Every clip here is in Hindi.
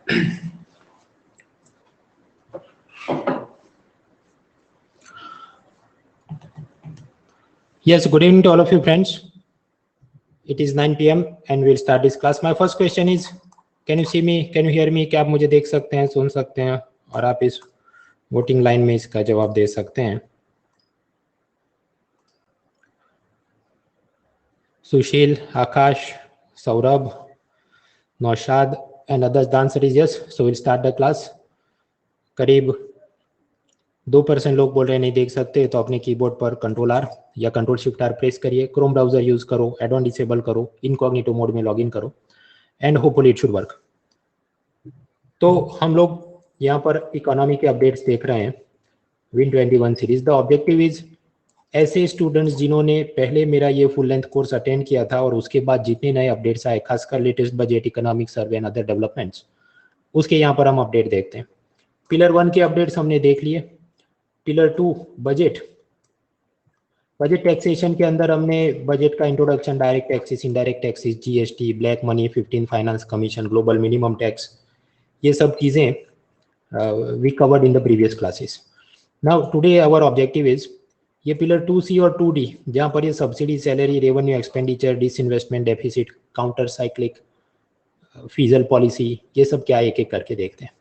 Yes, good evening to all of you friends. It is 9 PM and we'll start this class. My first question is, can you see me? Can you hear me? क्या आप मुझे देख सकते हैं, सुन सकते हैं और आप इस वोटिंग लाइन में इसका जवाब दे सकते हैं? सुशील, आकाश, Saurabh, Naushad and others, the answer is yes. So we'll start the class. करीब 2% लोग बोल रहे हैं नहीं देख सकते, तो अपने कीबोर्ड पर Ctrl+R या Ctrl+Shift+R प्रेस करिए, क्रोम ब्राउजर यूज करो, एड ऑन डिसेबल करो, इनकॉग्निटो मोड में लॉगिन करो and hopefully it should work. तो हम लोग यहाँ पर इकोनॉमी के अपडेट्स देख रहे हैं, win 21 series. The objective is ऐसे स्टूडेंट्स जिन्होंने पहले मेरा ये फुल लेंथ कोर्स अटेंड किया था और उसके बाद जितने नए अपडेट्स आए, खासकर latest budget, economic survey and other developments, उसके यहाँ पर हम अपडेट देखते हैं। पिलर 1 के अपडेट्स हमने देख लिए। पिलर 2 बजट टैक्सेशन के अंदर हमने बजट का introduction, direct taxes, indirect taxes, GST, black money, 15 finance commission, global minimum tax, ये सब चीजें we covered in the previous classes. Now today our objective is ये पिलर 2C और 2D, जहाँ पर ये subsidy, salary, revenue, expenditure, disinvestment, deficit, counter cyclic, fiscal policy, ये सब क्या एक एक करके देखते हैं।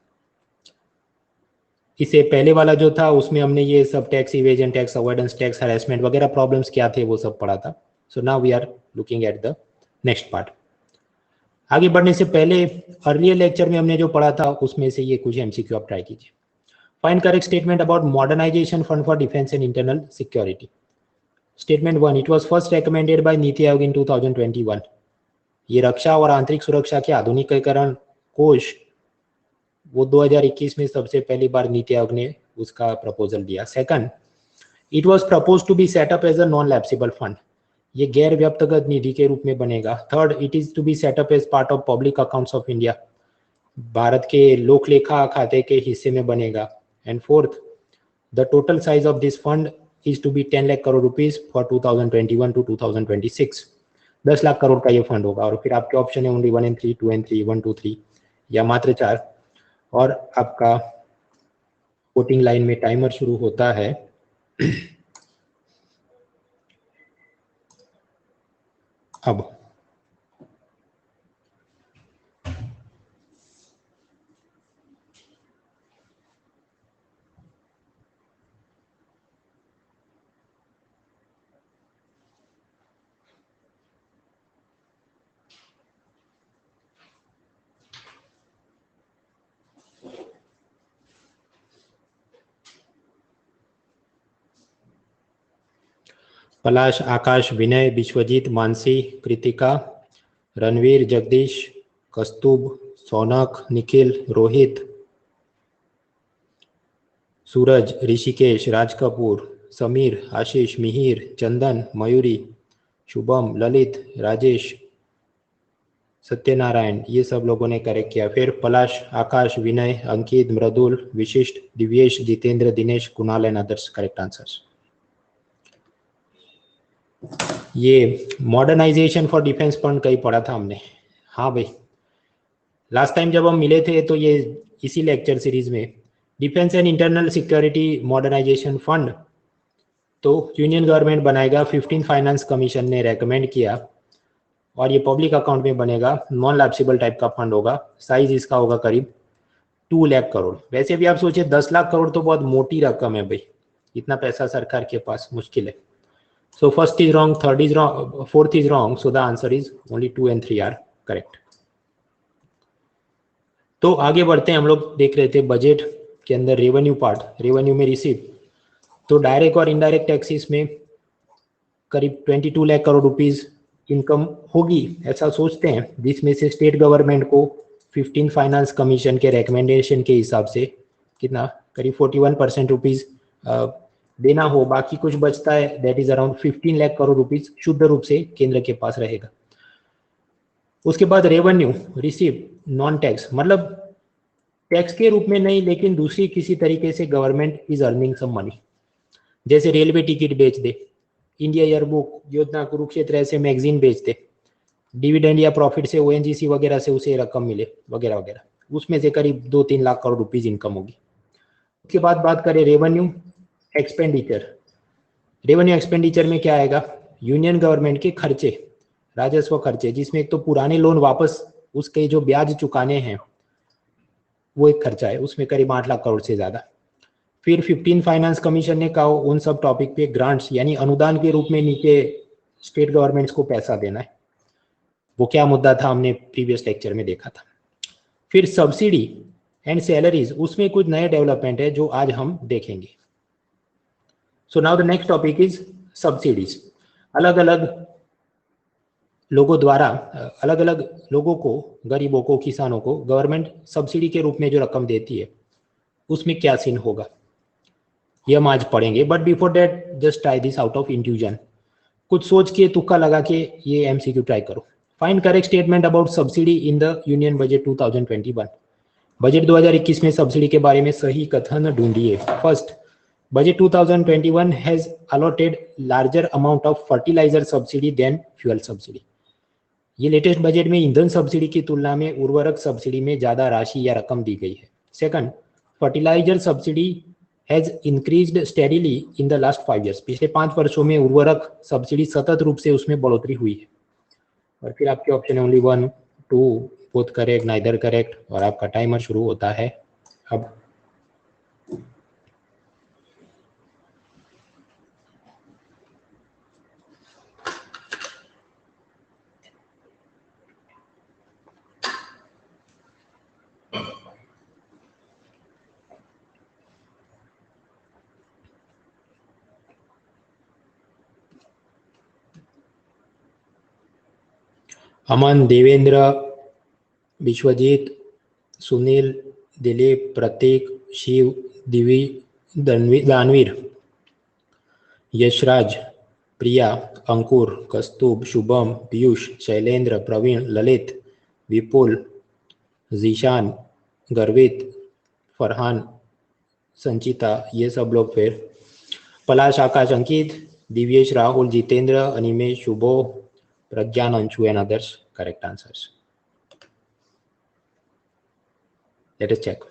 इससे पहले वाला जो था उसमें हमने ये सब tax evasion, tax avoidance, tax harassment वगैरह प्रॉब्लम्स क्या थे वो सब पढ़ा था। So now we are looking at the next part. आगे बढ़ने से पहले अर्लियर लेक्चर में हमने जो पढ़ा था उसमें से ये कुछ एमसीक्यू आप ट्राई कीजिए। Find correct statement about modernisation fund for defence and internal security. Statement 1, it was first recommended by Niti Aayog इन 2021। ये रक्षा और आंतरिक सुरक्षा के आधुनिकीकरण कोष वो 2021 में सबसे पहली बार नीति आयोग ने उसका प्रपोजल दिया। Second, it was proposed to be set up as a non lapsable fund, ये गैर व्यक्तिगत निधि के रूप में बनेगा। Third, it is to be set up as part of public accounts of India, Bharat के लोक लेखा खाते के हिस्से में बनेगा। And fourth, the total size of this fund is to be 10 lakh crore rupees for 2021 to 2026। 10 lakh crore का ये फंड होगा। और फिर आपके ऑप्शन है ओनली 1 and 3, 2 and 3, 1, 2, 3 या मात्र 4। और आपका वोटिंग लाइन में टाइमर शुरू होता है। अब पलाश, आकाश, विनय, विश्वजीत, मानसी, कृतिका, रणवीर, जगदीश, कस्तूब, सौनक, निखिल, रोहित, सूरज, ऋषिकेश, राज कपूर, समीर, आशीष, मिहिर, चंदन, मयूरी, शुभम, ललित, राजेश, सत्यनारायण, ये सब लोगों ने करेक्ट किया। फिर पलाश, आकाश, विनय, अंकित, मृदुल, विशिष्ट, Divyesh, Jitendra, Dinesh, Kunal and others correct answers. ये मॉडर्नाइजेशन फॉर डिफेंस फंड कहीं पढ़ा था हमने। हाँ भाई, लास्ट टाइम जब हम मिले थे तो ये इसी लेक्चर सीरीज में defence and internal security modernisation fund तो यूनियन गवर्नमेंट बनाएगा, 15 फाइनेंस कमीशन ने रेकमेंड किया और ये पब्लिक अकाउंट में बनेगा, नॉन लैप्सेबल टाइप का फंड होगा। साइज इसका होगा करीब 2 लाख करोड़। वैसे भी आप सोचिए 10 लाख करोड़ तो बहुत मोटी रकम है भाई, इतना पैसा सरकार के पास मुश्किल है। So first is wrong, third is wrong, fourth is wrong. So the answer is only 2 and 3 are correct. तो आगे बढ़ते हैं। हम लोग देख रहे थे बजट के अंदर रेवेन्यू पार्ट, रेवेन्यू में रिसीव। तो डायरेक्ट और इनडायरेक्ट टैक्सेस में करीब 22 लाख करोड़ रुपीस इनकम होगी ऐसा सोचते हैं, जिसमें से स्टेट गवर्नमेंट को 15 फाइनेंस कमीशन के रिकमेंडेशन के हिसाब से कितना करीब 41% रुपीज देना हो, बाकी कुछ बचता है, that is around 15 lakh crore rupees शुद्ध रूप से केंद्र के पास रहेगा। उसके बाद रेवेन्यू रिसीव नॉन टैक्स, मतलब टैक्स के रूप में नहीं लेकिन दूसरी किसी तरीके से government is earning some money, जैसे रेलवे टिकट बेच दे, इंडिया ईयरबुक योजना, कुरुक्षेत्र ऐसे मैगजीन बेच दे, डिविडेंड या प्रॉफिट से ओएनजीसी वगैरह से उसे रकम मिले वगैरह वगैरह। उसमें से करीब 2-3 लाख करोड़ रुपीज इनकम होगी। उसके बाद बात करें रेवेन्यू एक्सपेंडिचर। रेवेन्यू एक्सपेंडिचर में क्या आएगा, यूनियन गवर्नमेंट के खर्चे, राजस्व खर्चे, जिसमें एक तो पुराने लोन वापस उसके जो ब्याज चुकाने हैं वो एक खर्चा है, उसमें करीब 8 लाख करोड़ से ज्यादा। फिर 15 फाइनेंस कमीशन ने कहा उन सब टॉपिक पे ग्रांट्स यानी अनुदान के रूप में नीचे स्टेट गवर्नमेंट्स को पैसा देना है, वो क्या मुद्दा था हमने प्रीवियस लेक्चर में देखा था। फिर सब्सिडी एंड सैलरीज, उसमें कुछ नए डेवलपमेंट है जो आज हम देखेंगे। So now the next topic is subsidies. अलग अलग लोगों द्वारा अलग अलग लोगों को, गरीबों को, किसानों को गवर्नमेंट सब्सिडी के रूप में जो रकम देती है उसमें क्या सीन होगा ये हम आज पढ़ेंगे। But before that just try this out of intuition, कुछ सोच के तुक्का लगा के ये एमसीक्यू ट्राई करो। Find correct statement about subsidy in the union budget 2021। Budget 2021 में सब्सिडी के बारे में सही कथन ढूंढिए। First, budget 2021 has allotted larger amount of fertiliser subsidy than fuel subsidy. ये लेटेस्ट बजट में ईंधन सब्सिडी की तुलना में उर्वरक सब्सिडी में ज्यादा राशि या रकम दी गई है। Second, fertiliser subsidy has increased steadily in the last 5 years। पिछले 5 वर्षों में उर्वरक सब्सिडी सतत रूप से उसमें बढ़ोतरी हुई है। और फिर आपके option only 1, 2, both correct, neither correct, और आपका टाइमर शुरू होता है अब। अमन, देवेंद्र, विश्वजीत, सुनील, दिलीप, प्रतीक, शिव, दिवी, दानवीर, यशराज, प्रिया, अंकुर, कस्तूब, शुभम, पीयूष, शैलेंद्र, प्रवीण, ललित, विपुल, जीशान, गर्वित, फरहान, संचिता, ये सब लोग। फिर Palash, Akash, Ankit, Divyesh, Rahul, Jitendra, Animesh, Shubho, Pragyan, Anshu and others correct answers. Let us check.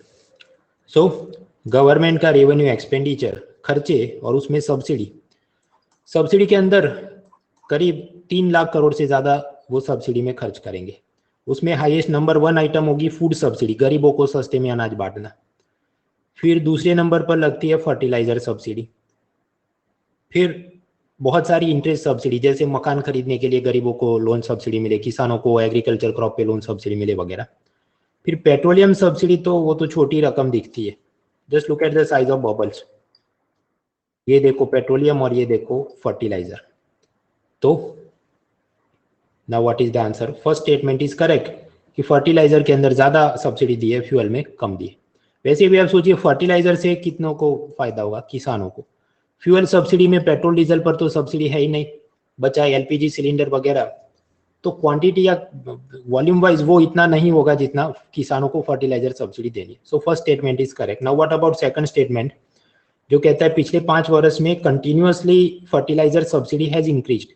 So government का रेवेन्यू एक्सपेंडिचर, खर्चे, और उसमें सब्सिडी। सब्सिडी के अंदर करीब 3 लाख करोड़ से ज्यादा वो सब्सिडी में खर्च करेंगे। उसमें हाईएस्ट नंबर 1 आइटम होगी फूड सब्सिडी, गरीबों को सस्ते में अनाज बांटना। फिर दूसरे नंबर पर लगती है फर्टिलाइजर सब्सिडी। फिर बहुत सारी इंटरेस्ट सब्सिडी, जैसे मकान खरीदने के लिए गरीबों को लोन सब्सिडी मिले, किसानों को एग्रीकल्चर क्रॉप पे लोन सब्सिडी मिले वगैरह। फिर पेट्रोलियम सब्सिडी, तो वो तो छोटी रकम दिखती है, just look at the size of bubbles. ये देखो पेट्रोलियम और ये देखो फर्टिलाइजर। तो now what is the answer? First statement is correct कि फर्टिलाइजर के अंदर ज्यादा सब्सिडी दी है, फ्यूल में कम दी है। वैसे भी आप सोचिए फर्टिलाइजर से कितनों को फायदा होगा, किसानों को। फ्यूल सब्सिडी में पेट्रोल डीजल पर तो सब्सिडी है ही नहीं, बचा एलपीजी सिलेंडर वगैरह, तो क्वांटिटी या वॉल्यूम वाइज वो इतना नहीं होगा जितना किसानों को फर्टिलाइजर सब्सिडी देनी है। So first statement is correct. Now what about second statement, जो कहता है पिछले 5 वर्ष में continuously fertiliser subsidy has increased.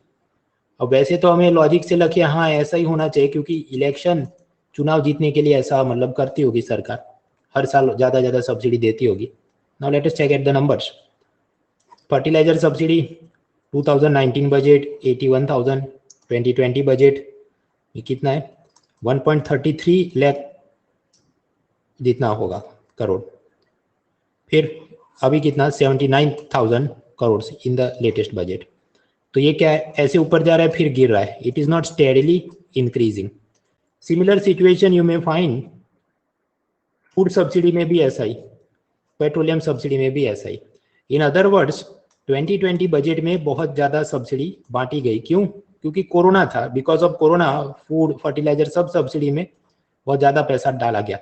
अब वैसे तो हमें लॉजिक से लगे हाँ ऐसा ही होना चाहिए, क्योंकि इलेक्शन, चुनाव जीतने के लिए ऐसा मतलब करती होगी सरकार, हर साल ज्यादा सब्सिडी देती होगी। Now let us check at the numbers. Fertiliser subsidy 2019 budget 81,000, 2020 budget ये कितना है 1.33 लाख जितना होगा करोड़। फिर अभी कितना 79,000 crore in the latest budget. तो ये क्या है, ऐसे ऊपर जा रहा है फिर गिर रहा है, it is not steadily increasing. Similar situation you may find food subsidy में भी ऐसा ही, पेट्रोलियम सब्सिडी में भी ऐसा ही। इन अदर वर्ड्स 2020 बजट में बहुत ज्यादा सब्सिडी बांटी गई। क्यों? क्योंकि कोरोना था, because of corona food, fertiliser सब सब्सिडी में बहुत ज्यादा पैसा डाला गया।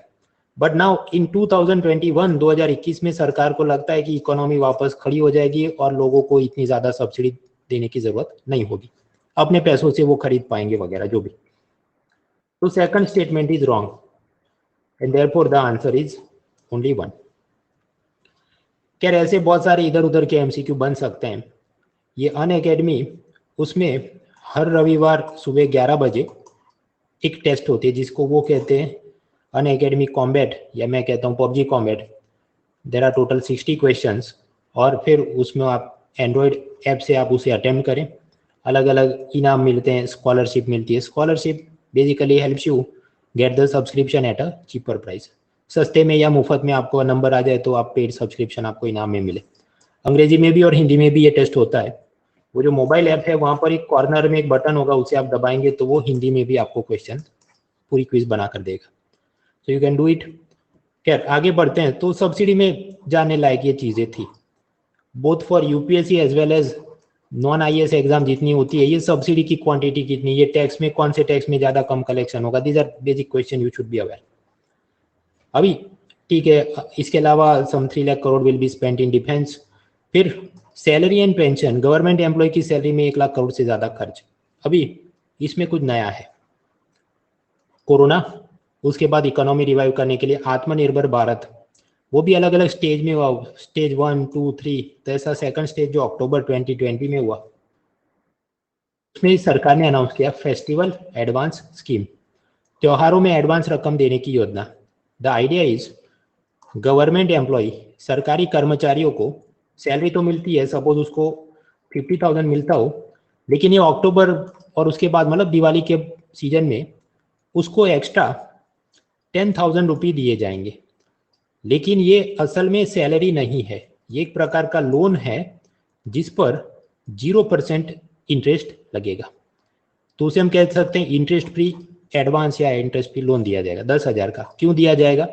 बट नाउ इन 2021 में सरकार को लगता है कि इकोनॉमी वापस खड़ी हो जाएगी और लोगों को इतनी ज्यादा सब्सिडी देने की जरूरत नहीं होगी, अपने पैसों से वो खरीद पाएंगे वगैरह जो भी। तो second statement is wrong and therefore the answer is only 1। क्या ऐसे बहुत सारे इधर उधर के एमसीक्यू बन सकते हैं। ये अनअकैडमी, उसमें हर रविवार सुबह 11 बजे एक टेस्ट होती है जिसको वो कहते हैं अन एकेडमिक कॉम्बैट या मैं कहता हूँ PUBG combat, there are total 60 questions, और फिर उसमें आप एंड्रॉयड ऐप से आप उसे अटेम्प्ट करें। अलग अलग इनाम मिलते हैं, स्कॉलरशिप मिलती है। Scholarship basically helps you get the subscription at a cheaper price. सस्ते में या मुफ्त में आपको नंबर आ जाए तो आप पेड सब्सक्रिप्शन आपको इनाम में मिले। अंग्रेजी में भी और हिंदी में भी ये टेस्ट होता है। वो जो मोबाइल ऐप है वहाँ पर एक कॉर्नर में एक बटन होगा, उसे आप दबाएंगे तो वो हिंदी में भी आपको क्वेश्चन पूरी क्विज बना कर देगा। So you can do it. खैर आगे बढ़ते हैं। तो सब्सिडी में जानने लायक ये चीज़ें थी, both for UPSC as well as non IAS exam जितनी होती है, ये सब्सिडी की क्वांटिटी कितनी, ये टैक्स में कौन से टैक्स में ज़्यादा कम कलेक्शन होगा, these are basic question you should be aware. अभी ठीक है, इसके अलावा some 3 lakh crore will be spent in defence. फिर salary and pension, government employ की सैलरी में 1 लाख करोड़ से ज़्यादा खर्च। अभी इसमें कुछ नया है, कोरोना, उसके बाद इकोनॉमी रिवाइव करने के लिए आत्मनिर्भर भारत, वो भी अलग अलग स्टेज में हुआ, स्टेज 1, 2, 3, तो ऐसा सेकंड स्टेज जो अक्टूबर 2020 में हुआ, उसमें सरकार ने अनाउंस किया फेस्टिवल एडवांस स्कीम, त्योहारों में एडवांस रकम देने की योजना। The idea is government employ, सरकारी कर्मचारियों को सैलरी तो मिलती है, सपोज उसको 50,000 मिलता हो, लेकिन ये अक्टूबर और उसके बाद मतलब दिवाली के सीजन में उसको एक्स्ट्रा 10,000 रुपये दिए जाएंगे। लेकिन ये असल में सैलरी नहीं है, ये एक प्रकार का लोन है जिस पर 0% इंटरेस्ट लगेगा। तो उसे हम कह सकते हैं इंटरेस्ट फ्री एडवांस या इंटरेस्ट फ्री लोन दिया जाएगा 10,000 का। क्यों दिया जाएगा?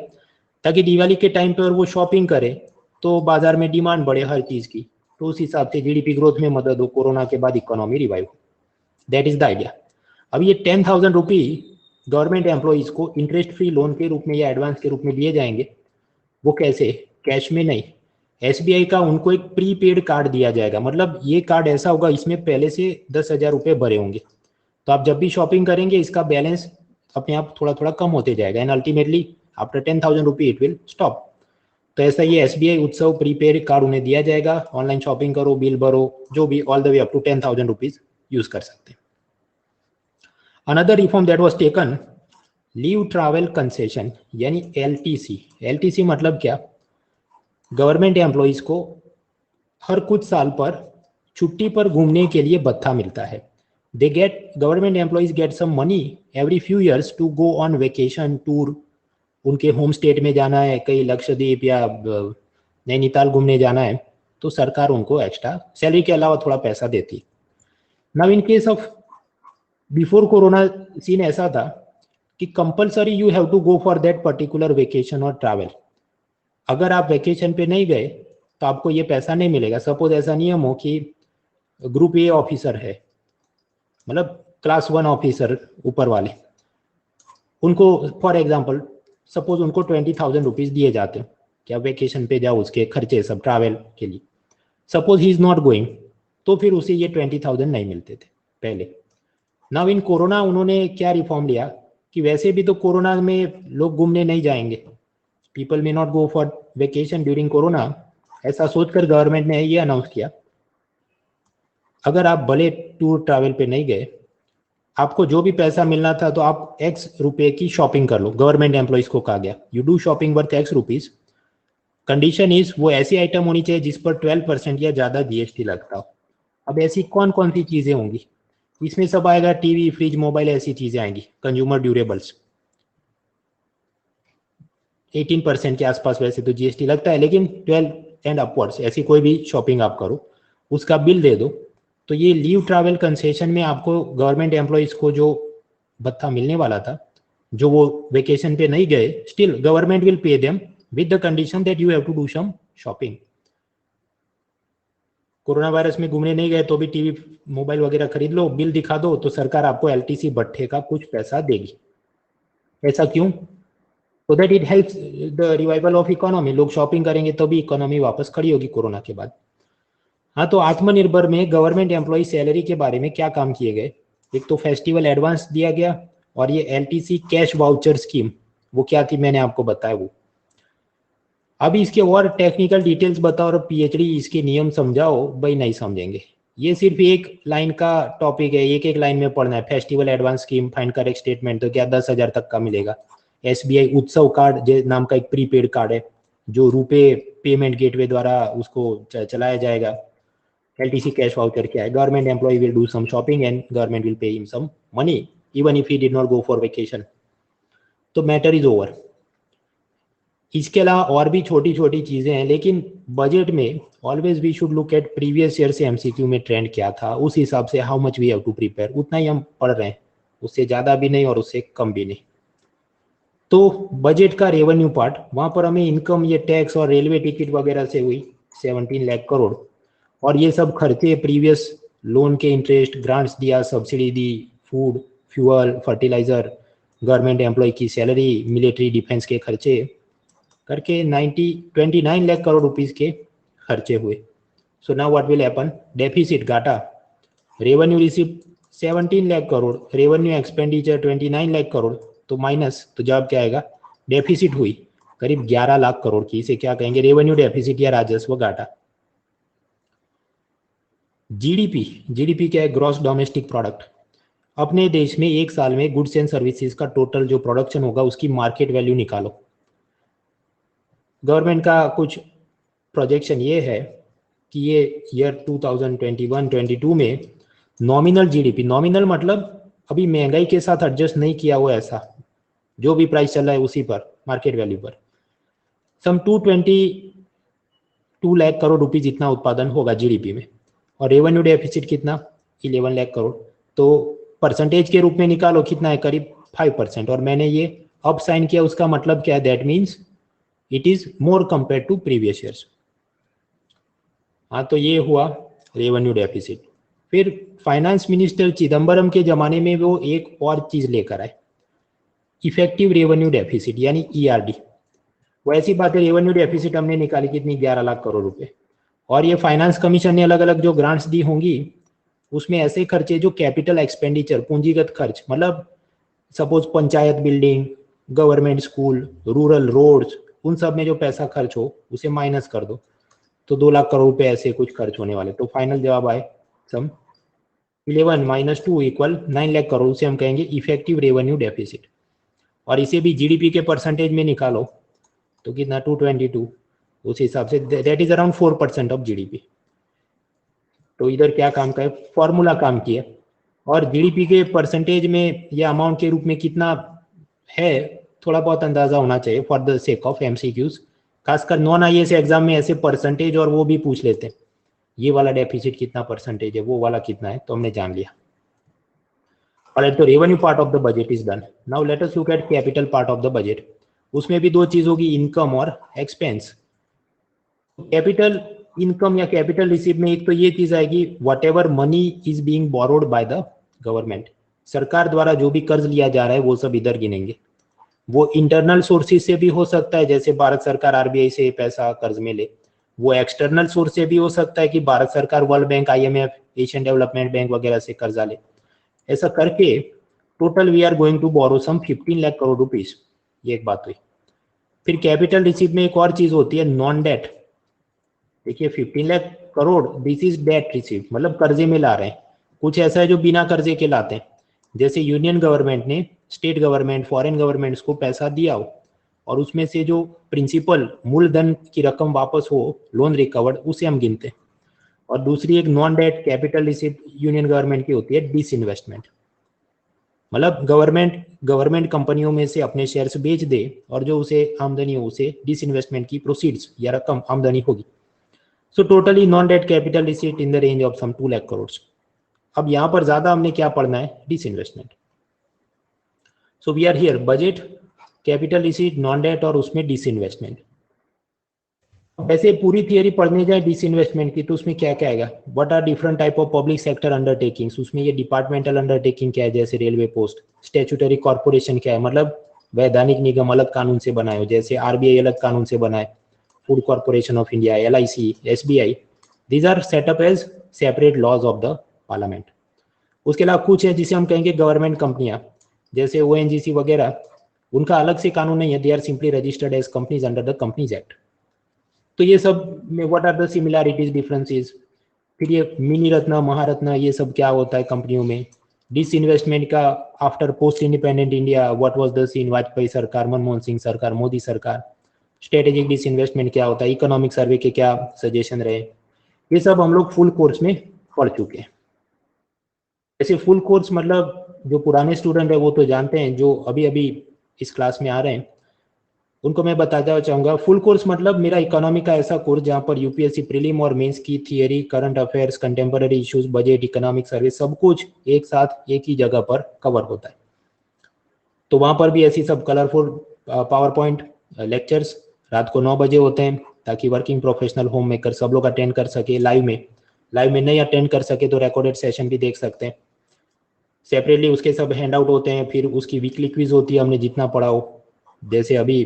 ताकि दिवाली के टाइम पर वो शॉपिंग करे तो बाजार में डिमांड बढ़े हर चीज़ की, तो उस हिसाब से जीडीपी ग्रोथ में मदद हो, कोरोना के बाद इकोनॉमी रिवाइव हो। That is the idea. अब ये 10,000 रुपये गवर्नमेंट एम्प्लॉइज को इंटरेस्ट फ्री लोन के रूप में या एडवांस के रूप में दिए जाएंगे। वो कैसे? कैश में नहीं, एसबीआई का उनको एक प्रीपेड कार्ड दिया जाएगा। मतलब ये कार्ड ऐसा होगा, इसमें पहले से 10,000 रुपये भरे होंगे, तो आप जब भी शॉपिंग करेंगे इसका बैलेंस अपने आप थोड़ा थोड़ा कम होते जाएगा, एंड अल्टीमेटली आफ्टर 10,000 रुपये इट विल स्टॉप। तो ऐसा ये एसबीआई उत्सव प्रीपेड कार्ड उन्हें दिया जाएगा। ऑनलाइन शॉपिंग करो, बिल भरो, जो भी, all the way up to 10,000 rupees use कर सकते हैं। Another reform that was taken, leave travel concession यानी एलटीसी। एलटीसी मतलब क्या? गवर्नमेंट एम्प्लॉइज को हर कुछ साल पर छुट्टी पर घूमने के लिए भत्ता मिलता है। They get, government employees get some money every few years to go on vacation tour. उनके होम स्टेट में जाना है, कहीं लक्षद्वीप या नैनीताल घूमने जाना है, तो सरकार उनको एक्स्ट्रा सैलरी के अलावा थोड़ा पैसा देती है। Now in case of before corona scene ऐसा था कि compulsory you have to go for that particular vacation और ट्रैवल। अगर आप वेकेशन पे नहीं गए तो आपको ये पैसा नहीं मिलेगा। सपोज ऐसा नियम हो कि ग्रुप ए ऑफिसर है, मतलब क्लास 1 ऑफिसर ऊपर वाले, उनको फॉर एग्जांपल सपोज उनको 20,000 रुपीज दिए जाते हैं कि आप वेकेशन पे जाओ, उसके खर्चे सब ट्रैवल के लिए। Suppose he is not going, तो फिर उसे ये 20,000 नहीं मिलते थे पहले। नाउ इन कोरोना उन्होंने क्या रिफॉर्म लिया कि वैसे भी तो कोरोना में लोग घूमने नहीं जाएंगे, people may not go for vacation during corona. ऐसा सोचकर गवर्नमेंट ने ये अनाउंस किया, अगर आप भले टूर ट्रैवल पे नहीं गए, आपको जो भी पैसा मिलना था तो आप एक्स रुपए की शॉपिंग कर लो। गवर्नमेंट एम्प्लॉइज को कहा गया you do shopping worth x rupees, condition is वो ऐसी आइटम होनी चाहिए जिस पर 12% या ज्यादा जीएसटी लगता हो। अब ऐसी कौन कौन सी चीजें होंगी? इसमें सब आएगा, टीवी, फ्रिज, मोबाइल, ऐसी चीजें आएंगी, कंज्यूमर ड्यूरेबल्स। 18% के आसपास वैसे तो जीएसटी लगता है, लेकिन 12 एंड अपवर्ड्स ऐसी कोई भी शॉपिंग आप करो, उसका बिल दे दो। तो ये लीव ट्रैवल कंसेशन में आपको गवर्नमेंट एम्प्लॉइज को जो भत्ता मिलने वाला था, जो वो वेकेशन पे नहीं गए, still government will pay them with the condition that you have to do some shopping. Corona virus में घूमने नहीं गए तो भी टीवी, मोबाइल वगैरह खरीद लो, बिल दिखा दो, तो सरकार आपको एलटीसी भत्ते का कुछ पैसा देगी। ऐसा क्यों? so that it helps the revival of economy। लोग शॉपिंग करेंगे तो भी इकोनॉमी वापस खड़ी होगी कोरोना के बाद। हाँ, तो आत्मनिर्भर में गवर्नमेंट एम्प्लॉय सैलरी के बारे में क्या काम किए गए? एक तो फेस्टिवल एडवांस दिया गया, और ये एलटीसी कैश वाउचर स्कीम, वो क्या थी मैंने आपको बताया वो। अभी इसके और टेक्निकल डिटेल्स बताओ और पीएचडी इसके नियम समझाओ, भाई नहीं समझेंगे। ये सिर्फ एक लाइन का टॉपिक है, एक एक लाइन में पढ़ना है। Festival advance scheme, find correct statement, तो क्या 10,000 तक का मिलेगा? SBI उत्सव कार्ड नाम का एक प्रीपेड कार्ड है जो रुपे पेमेंट गेटवे द्वारा उसको चलाया जाएगा। LTC कैश वाउचर क्या है? Government employ will do some shopping and government will pay him some money even if he did not go for vacation. तो मैटर इज ओवर। इसके अलावा और भी छोटी छोटी चीजें हैं, लेकिन बजट में always we should look at previous year से एमसीक्यू में ट्रेंड क्या था, उस हिसाब से how much we have to prepare, उतना ही हम पढ़ रहे हैं, उससे ज्यादा भी नहीं और उससे कम भी नहीं। तो बजट का रेवेन्यू पार्ट, वहां पर हमें इनकम ये टैक्स और रेलवे टिकट वगैरह से हुई 17 लाख करोड़, और ये सब खर्चे प्रीवियस लोन के इंटरेस्ट, ग्रांट्स दिया, सब्सिडी दी, food, fuel, fertiliser, government employ की सैलरी, मिलिट्री डिफेंस के खर्चे करके 29 लाख करोड़ रुपीस के खर्चे हुए। So now what will happen? Deficit घाटा, revenue receive 17 lakh crore, revenue expenditure 29 lakh crore, तो माइनस, तो जवाब क्या आएगा? डेफिसिट हुई करीब 11 लाख करोड़ की। इसे क्या कहेंगे? रेवेन्यू डेफिसिट या राजस्व घाटा। जीडीपी क्या है? Gross domestic product. अपने देश में एक साल में गुड्स एंड सर्विसेज का टोटल जो प्रोडक्शन होगा उसकी मार्केट वैल्यू निकालो। गवर्नमेंट का कुछ प्रोजेक्शन ये है कि ये ईयर 2021-22 में नॉमिनल जीडीपी, नॉमिनल मतलब अभी महंगाई के साथ एडजस्ट नहीं किया हुआ, ऐसा जो भी प्राइस चल रहा है उसी पर, मार्केट वैल्यू पर, सम 222 लाख करोड़ रुपीस जितना उत्पादन होगा जीडीपी में, और रेवेन्यू डेफिसिट कितना? 11 लाख करोड़। तो परसेंटेज के रूप में निकालो कितना है? करीब 5%, और मैंने ये अब साइन किया, उसका मतलब क्या है? That means it is more compare to previous years. हाँ, तो ये हुआ रेवेन्यू डेफिसिट। फिर फाइनेंस मिनिस्टर चिदम्बरम के जमाने में वो एक और चीज लेकर आए, इफेक्टिव रेवेन्यू डेफिसिट यानी ERD। वो ऐसी बात है, रेवेन्यू डेफिसिट हमने निकाली कितनी? 11 लाख करोड़ रुपए, और ये फाइनेंस कमीशन ने अलग अलग जो ग्रांट्स दी होंगी उसमें ऐसे खर्चे जो कैपिटल एक्सपेंडिचर, पूंजीगत खर्च, मतलब suppose panchayat building, government school, rural roads, उन सब में जो पैसा खर्च हो उसे माइनस कर दो, तो 2 लाख करोड़ रुपए ऐसे कुछ खर्च होने वाले। तो फाइनल जवाब आए सम 11 - 2 = 9 लाख करोड़, उसे हम कहेंगे इफेक्टिव रेवेन्यू डेफिसिट। और इसे भी जीडीपी के परसेंटेज में निकालो तो कितना? 222, उस हिसाब say that is around 4% of GDP. तो इधर क्या काम का है? फॉर्मूला काम किया, और जीडीपी के परसेंटेज में या अमाउंट के रूप में कितना है थोड़ा बहुत अंदाजा होना चाहिए for the sake of MCQs. खासकर नॉन आईएएस एग्जाम में ऐसे परसेंटेज और वो भी पूछ लेते हैं, ये वाला डेफिसिट कितना परसेंटेज है, वो वाला कितना है, तो हमने जान लिया। तो revenue part of the budget is done. Now let us look at capital part of the budget. उसमें भी दो चीज होगी, इनकम और एक्सपेंस। कैपिटल इनकम या कैपिटल रिसीव में एक तो ये चीज आएगी, what ever money is being borrowed by the government, सरकार द्वारा जो भी कर्ज लिया जा रहा है वो सब इधर गिनेंगे। वो इंटरनल सोर्सेज से भी हो सकता है, जैसे भारत सरकार आरबीआई से पैसा कर्ज में ले, वो एक्सटर्नल सोर्स से भी हो सकता है कि भारत सरकार world bank, IMF, Asian development bank वगैरह से कर्जा ले। ऐसा करके total we are going to borrow some 15 lakh crore rupees, ये एक बात हुई। फिर कैपिटल रिसीव में एक और चीज होती है, नॉन डेट। देखिए 15 lakh crore this is debt receive, मतलब कर्जे में ला रहे हैं। कुछ ऐसा है जो बिना कर्जे के लाते हैं, जैसे यूनियन गवर्नमेंट ने स्टेट गवर्नमेंट, फॉरेन गवर्नमेंट्स को पैसा दिया हो और उसमें से जो प्रिंसिपल, मूलधन की रकम वापस हो, लोन रिकवर्ड, उसे हम गिनते हैं। और दूसरी एक non debt capital receive union government की होती है, डिसइन्वेस्टमेंट, मतलब गवर्नमेंट कंपनियों में से अपने शेयर्स बेच दे और जो उसे आमदनी हो उसे डिसइन्वेस्टमेंट की प्रोसीड्स या रकम आमदनी होगी। सो totally non debt capital receipt in the range of some 2 lakh crore. अब यहां पर ज्यादा हमने क्या पढ़ना है? Disinvestment. So we are here budget, capital receipt, non debt और उसमें डिसइन्वेस्टमेंट। वैसे पूरी थियरी पढ़ने जाए डिसइन्वेस्टमेंट की तो उसमें क्या क्या आएगा? What are different type of public sector undertakings, उसमें ये डिपार्टमेंटल अंडरटेकिंग क्या है, जैसे रेलवे पोस्ट। स्टैट्यूटरी कॉर्पोरेशन क्या है, मतलब वैधानिक निगम अलग कानून से बनाए हो, जैसे आरबीआई अलग कानून से बनाए, food corporation of India, LIC, SBI, these are set up as separate laws of the parliament. उसके अलावा कुछ है जिसे हम कहेंगे गवर्नमेंट कंपनियां, जैसे ONGC वगैरह, उनका अलग से कानून नहीं है, they are simply registered as companies under the companies act. तो ये सब में what are the similarities, differences. फिर ये मिनी रत्न, महारत्न, ये सब क्या होता है कंपनियों में, डिसइन्वेस्टमेंट का after post independent India what was the scene, Vajpayee सरकार, मनमोहन सिंह सरकार, मोदी सरकार, स्ट्रेटेजिक डिसइन्वेस्टमेंट क्या होता है, इकोनॉमिक सर्वे के क्या सजेशन रहे, ये सब हम लोग फुल कोर्स में पढ़ चुके हैं। ऐसे फुल कोर्स मतलब जो पुराने स्टूडेंट है वो तो जानते हैं, जो अभी अभी इस क्लास में आ रहे हैं उनको मैं बताना चाहूंगा, फुल कोर्स मतलब मेरा इकोनॉमी का ऐसा कोर्स जहाँ पर यूपीएससी प्रीलिम और मेंस की theory, current affairs, contemporary issues, budget, economic survey सब कुछ एक साथ एक ही जगह पर कवर होता है। तो वहां पर भी ऐसी सब कलरफुल पावर पॉइंट लेक्चर्स रात को 9 बजे होते हैं, ताकि वर्किंग प्रोफेशनल, होम मेकर सब लोग अटेंड कर सके लाइव में नहीं अटेंड कर सके तो रिकॉर्डेड सेशन भी देख सकते हैं। सेपरेटली उसके सब हैंड आउट होते हैं, फिर उसकी वीकली क्विज होती है, हमने जितना पढ़ा हो, जैसे अभी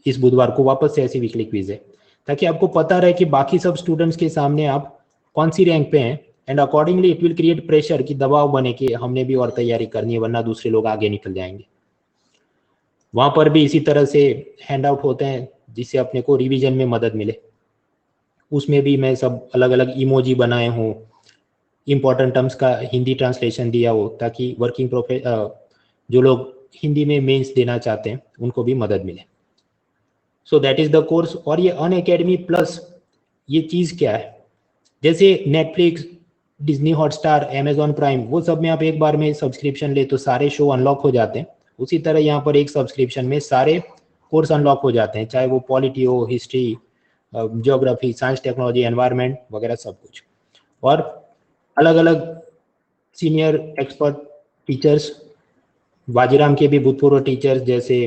इस बुधवार को वापस से ऐसी वीकली क्विज है, ताकि आपको पता रहे कि बाकी सब स्टूडेंट्स के सामने आप कौन सी रैंक पे हैं, and accordingly it will create pressure कि दबाव बने कि हमने भी और तैयारी करनी है वरना दूसरे लोग आगे निकल जाएंगे। वहां पर भी इसी तरह से हैंड आउट होते हैं जिससे अपने को रिवीजन में मदद मिले। उसमें भी मैं सब अलग अलग इमोजी बनाए हूँ, इंपॉर्टेंट टर्म्स का हिंदी ट्रांसलेशन दिया हो, ताकि वर्किंग जो लोग हिंदी में मेंस देना चाहते हैं उनको भी मदद मिले। सो दैट इज द कोर्स। और ये अनअकैडमी प्लस ये चीज क्या है, जैसे Netflix, Disney Hotstar, Amazon prime, वो सब में आप एक बार में सब्सक्रिप्शन ले तो सारे शो अनलॉक हो जाते हैं, उसी तरह यहाँ पर एक सब्सक्रिप्शन में सारे कोर्स अनलॉक हो जाते हैं, चाहे वो पॉलिटी हो, history, geography, science, technology, environment वगैरह सब कुछ। और अलग अलग सीनियर एक्सपर्ट टीचर्स, वाजीराम के भी भूतपूर्व टीचर्स जैसे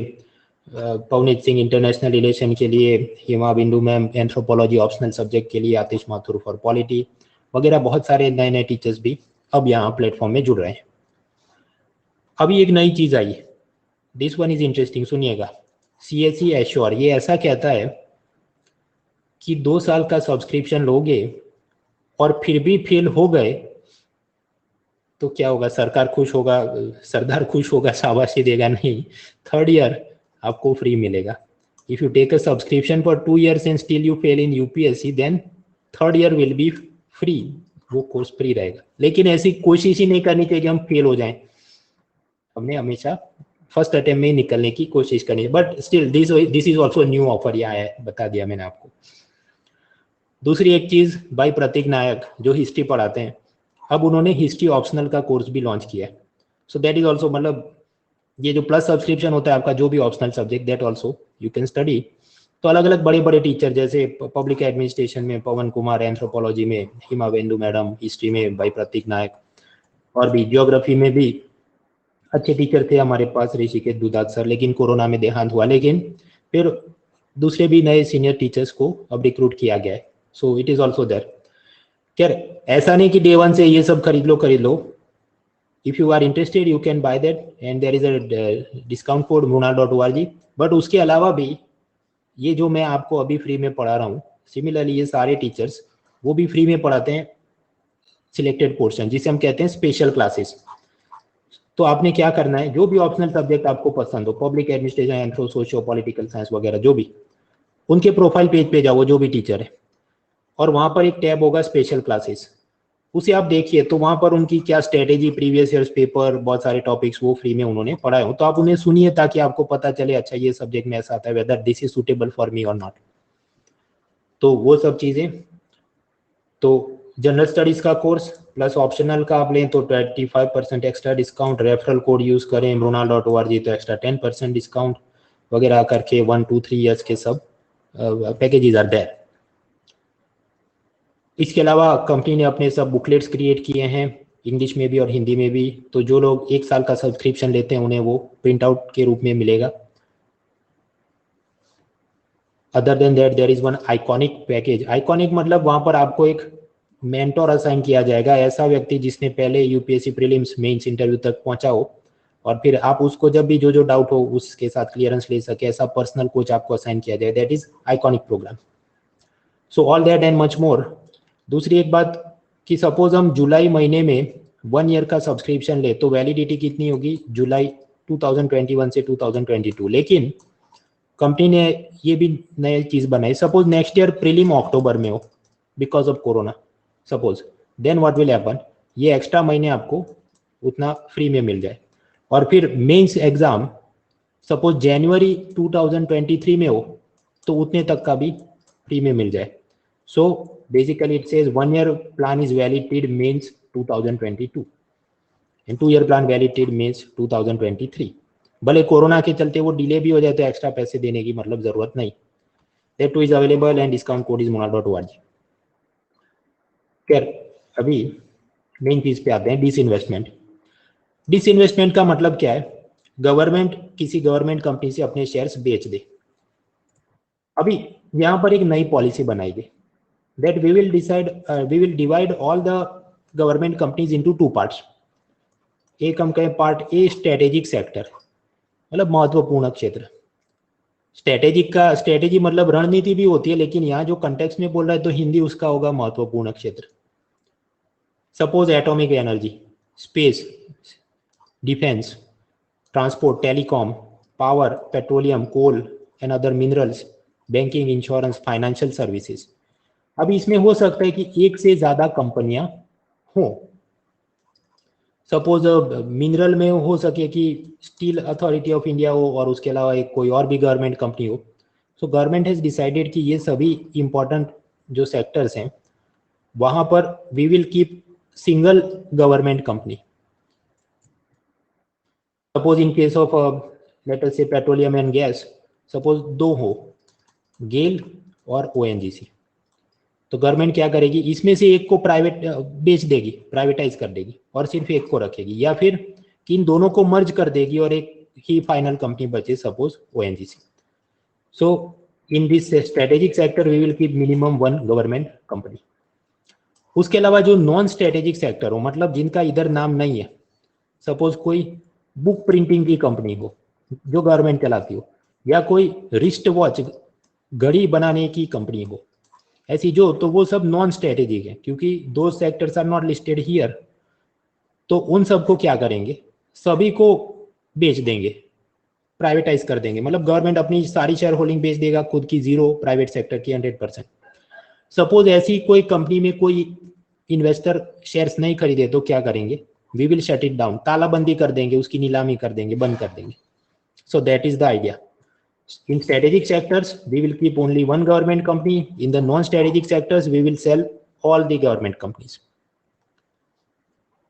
पवनीत सिंह इंटरनेशनल रिलेशन के लिए, हिमा बिंदु मैम एंथ्रोपोलॉजी ऑप्शनल सब्जेक्ट के लिए, आतिश माथुर फॉर पॉलिटी वगैरह, बहुत सारे नए नए टीचर्स भी अब यहाँ प्लेटफॉर्म में जुड़ रहे हैं। अभी एक नई चीज आई, दिस वन इज इंटरेस्टिंग, सुनिएगा। CSE एश्योर ये ऐसा कहता है कि 2 साल का सब्सक्रिप्शन लोगे और फिर भी फेल हो गए तो क्या होगा, सरकार खुश होगा, सरदार खुश होगा, शाबाशी देगा? नहीं, 3rd ईयर आपको फ्री मिलेगा। If you take a subscription for 2 years and still you fail in UPSC, then 3rd year will be free, वो कोर्स फ्री रहेगा। लेकिन ऐसी कोशिश ही नहीं करनी चाहिए कि हम फेल हो जाएं, हमने हमेशा फर्स्ट अटेम्प्ट में निकलने की कोशिश करनी है। But still this is also new offer, यह है, बता दिया मैंने आपको। दूसरी एक चीज, भाई प्रतीक नायक जो हिस्ट्री पढ़ाते हैं, अब उन्होंने हिस्ट्री ऑप्शनल का कोर्स भी लॉन्च किया है। सो दैट इज ऑल्सो, मतलब ये जो प्लस सब्सक्रिप्शन होता है आपका, जो भी optional subject, that also you can study. तो अलग अलग बड़े बड़े टीचर जैसे पब्लिक एडमिनिस्ट्रेशन में पवन कुमार, एंथ्रोपोलॉजी में हिमा बिंदु मैडम, हिस्ट्री में भाई प्रतीक नायक, और भी ज्योग्राफी में भी अच्छे टीचर थे हमारे पास, ऋषिकेश दुदात सर, लेकिन कोरोना में देहांत हुआ। लेकिन फिर दूसरे भी नए सीनियर टीचर्स को अब रिक्रूट किया गया है। So it is also there. खैर ऐसा नहीं कि डे 1 से ये सब खरीद लो। If you are interested you can buy that and there is a discount code mrunal.org। But उसके अलावा भी ये जो मैं आपको अभी फ्री में पढ़ा रहा हूँ, सिमिलरली ये सारे टीचर्स वो भी फ्री में पढ़ाते हैं सिलेक्टेड पोर्शन, जिसे हम कहते हैं स्पेशल क्लासेस। तो आपने क्या करना है, जो भी ऑप्शनल सब्जेक्ट आपको पसंद हो, public administration, anthro, socio, political science वगैरह, जो भी, उनके प्रोफाइल पेज पे जाओ, जो भी टीचर है, और वहां पर एक टैब होगा स्पेशल क्लासेस, उसे आप देखिए। तो वहां पर उनकी क्या स्ट्रेटेजी, प्रीवियस ईयर्स पेपर, बहुत सारे टॉपिक्स वो फ्री में उन्होंने पढ़ाए हो, तो आप उन्हें सुनिए ताकि आपको पता चले, अच्छा ये सब्जेक्ट में ऐसा आता है, whether this is suitable for me और नॉट। तो वो सब चीजें, तो जनरल स्टडीज का कोर्स प्लस ऑप्शनल का आप लें तो 25% extra discount, referral code use करें mrunal.org तो एक्स्ट्रा 10% डिस्काउंट वगैरह करके 1, 2, 3 ईयर्स के सब पैकेजेस आर देयर। इसके अलावा कंपनी ने अपने सब बुकलेट्स क्रिएट किए हैं इंग्लिश में भी और हिंदी में भी, तो जो लोग 1 साल का सब्सक्रिप्शन लेते हैं उन्हें वो प्रिंट आउट के रूप में मिलेगा। Other than that there is one iconic package. Iconic मतलब वहां पर आपको एक मेंटोर असाइन किया जाएगा, ऐसा व्यक्ति जिसने पहले यूपीएससी प्रीलिम्स मेंस इंटरव्यू तक पहुंचा हो, और फिर आप उसको जब भी जो डाउट हो उसके साथ क्लियरेंस ले सके, ऐसा पर्सनल कोच आपको असाइन किया जाए, that is iconic programme. So all that and much more. दूसरी एक बात कि सपोज हम जुलाई महीने में 1 ईयर का सब्सक्रिप्शन ले तो वैलिडिटी कितनी होगी, जुलाई 2021 से 2022। लेकिन कंपनी ने ये भी नई चीज बनाई, suppose next year prelim October में हो because of corona, suppose, then what will happen, ये एक्स्ट्रा महीने आपको उतना फ्री में मिल जाए। और फिर मेंस एग्जाम सपोज जनवरी 2023 में हो तो उतने तक का भी फ्री में मिल जाए। So basically it says 1 year plan is valid till mains 2022 and 2 year plan valid till mains 2023। भले कोरोना के चलते वो डिले भी हो जाए तो एक्स्ट्रा पैसे देने की मतलब जरूरत नहीं। That two is available and discount code is mona.org। खैर अभी मेन चीज पे आते हैं, डिसइन्वेस्टमेंट। डिसइन्वेस्टमेंट का मतलब क्या है? गवर्नमेंट किसी गवर्नमेंट कंपनी से अपने शेयर्स बेच दे। अभी यहां पर एक नई पॉलिसी बनाई गई that we will divide all the government companies into 2 parts. एक हम कहें पार्ट ए स्ट्रेटेजिक सेक्टर, मतलब महत्वपूर्ण क्षेत्र। स्ट्रेटेजी मतलब रणनीति भी होती है, लेकिन यहाँ जो कंटेक्स्ट में बोल रहा है तो हिंदी उसका होगा महत्वपूर्ण क्षेत्र। Suppose atomic energy, space, defence, transport, telecom, power, petroleum, coal and other minerals, banking, insurance, financial services. अब इसमें हो सकता है कि एक से ज्यादा कंपनियां हों। सपोज मिनरल में हो सके कि स्टील अथॉरिटी ऑफ इंडिया हो और उसके अलावा एक कोई और भी गवर्नमेंट कंपनी हो। सो गवर्नमेंट हैज डिसाइडेड कि ये सभी इंपॉर्टेंट जो सेक्टर्स हैं वहां पर we will keep single government company. Suppose in case of let us say petroleum and gas, suppose 2 हो, गेल और ओएनजीसी। तो गवर्नमेंट क्या करेगी, इसमें से एक को प्राइवेट बेच देगी, प्राइवेटाइज कर देगी और सिर्फ एक को रखेगी, या फिर इन दोनों को मर्ज कर देगी और एक ही फाइनल कंपनी बचे, suppose ONGC. So in this strategic sector we will keep minimum 1 government company. उसके अलावा जो नॉन स्ट्रेटेजिक सेक्टर हो, मतलब जिनका इधर नाम नहीं है, सपोज कोई बुक प्रिंटिंग की कंपनी हो जो गवर्नमेंट चलाती हो, या कोई रिस्ट वॉच घड़ी बनाने की कंपनी हो, ऐसी जो, तो वो सब नॉन स्ट्रेटेजिक है क्योंकि दो sectors are not listed here. तो उन सबको क्या करेंगे, सभी को बेच देंगे, प्राइवेटाइज कर देंगे। मतलब गवर्नमेंट अपनी सारी शेयर होल्डिंग बेच देगा, खुद की 0, प्राइवेट सेक्टर की 100%। सपोज ऐसी कोई कंपनी में कोई इन्वेस्टर शेयर्स नहीं खरीदे तो क्या करेंगे, we will shut it down, तालाबंदी कर देंगे, उसकी नीलामी कर देंगे, बंद कर देंगे। सो that is the idea. In strategic sectors, we will keep only 1 government company. In the non-strategic sectors, we will sell all the government companies.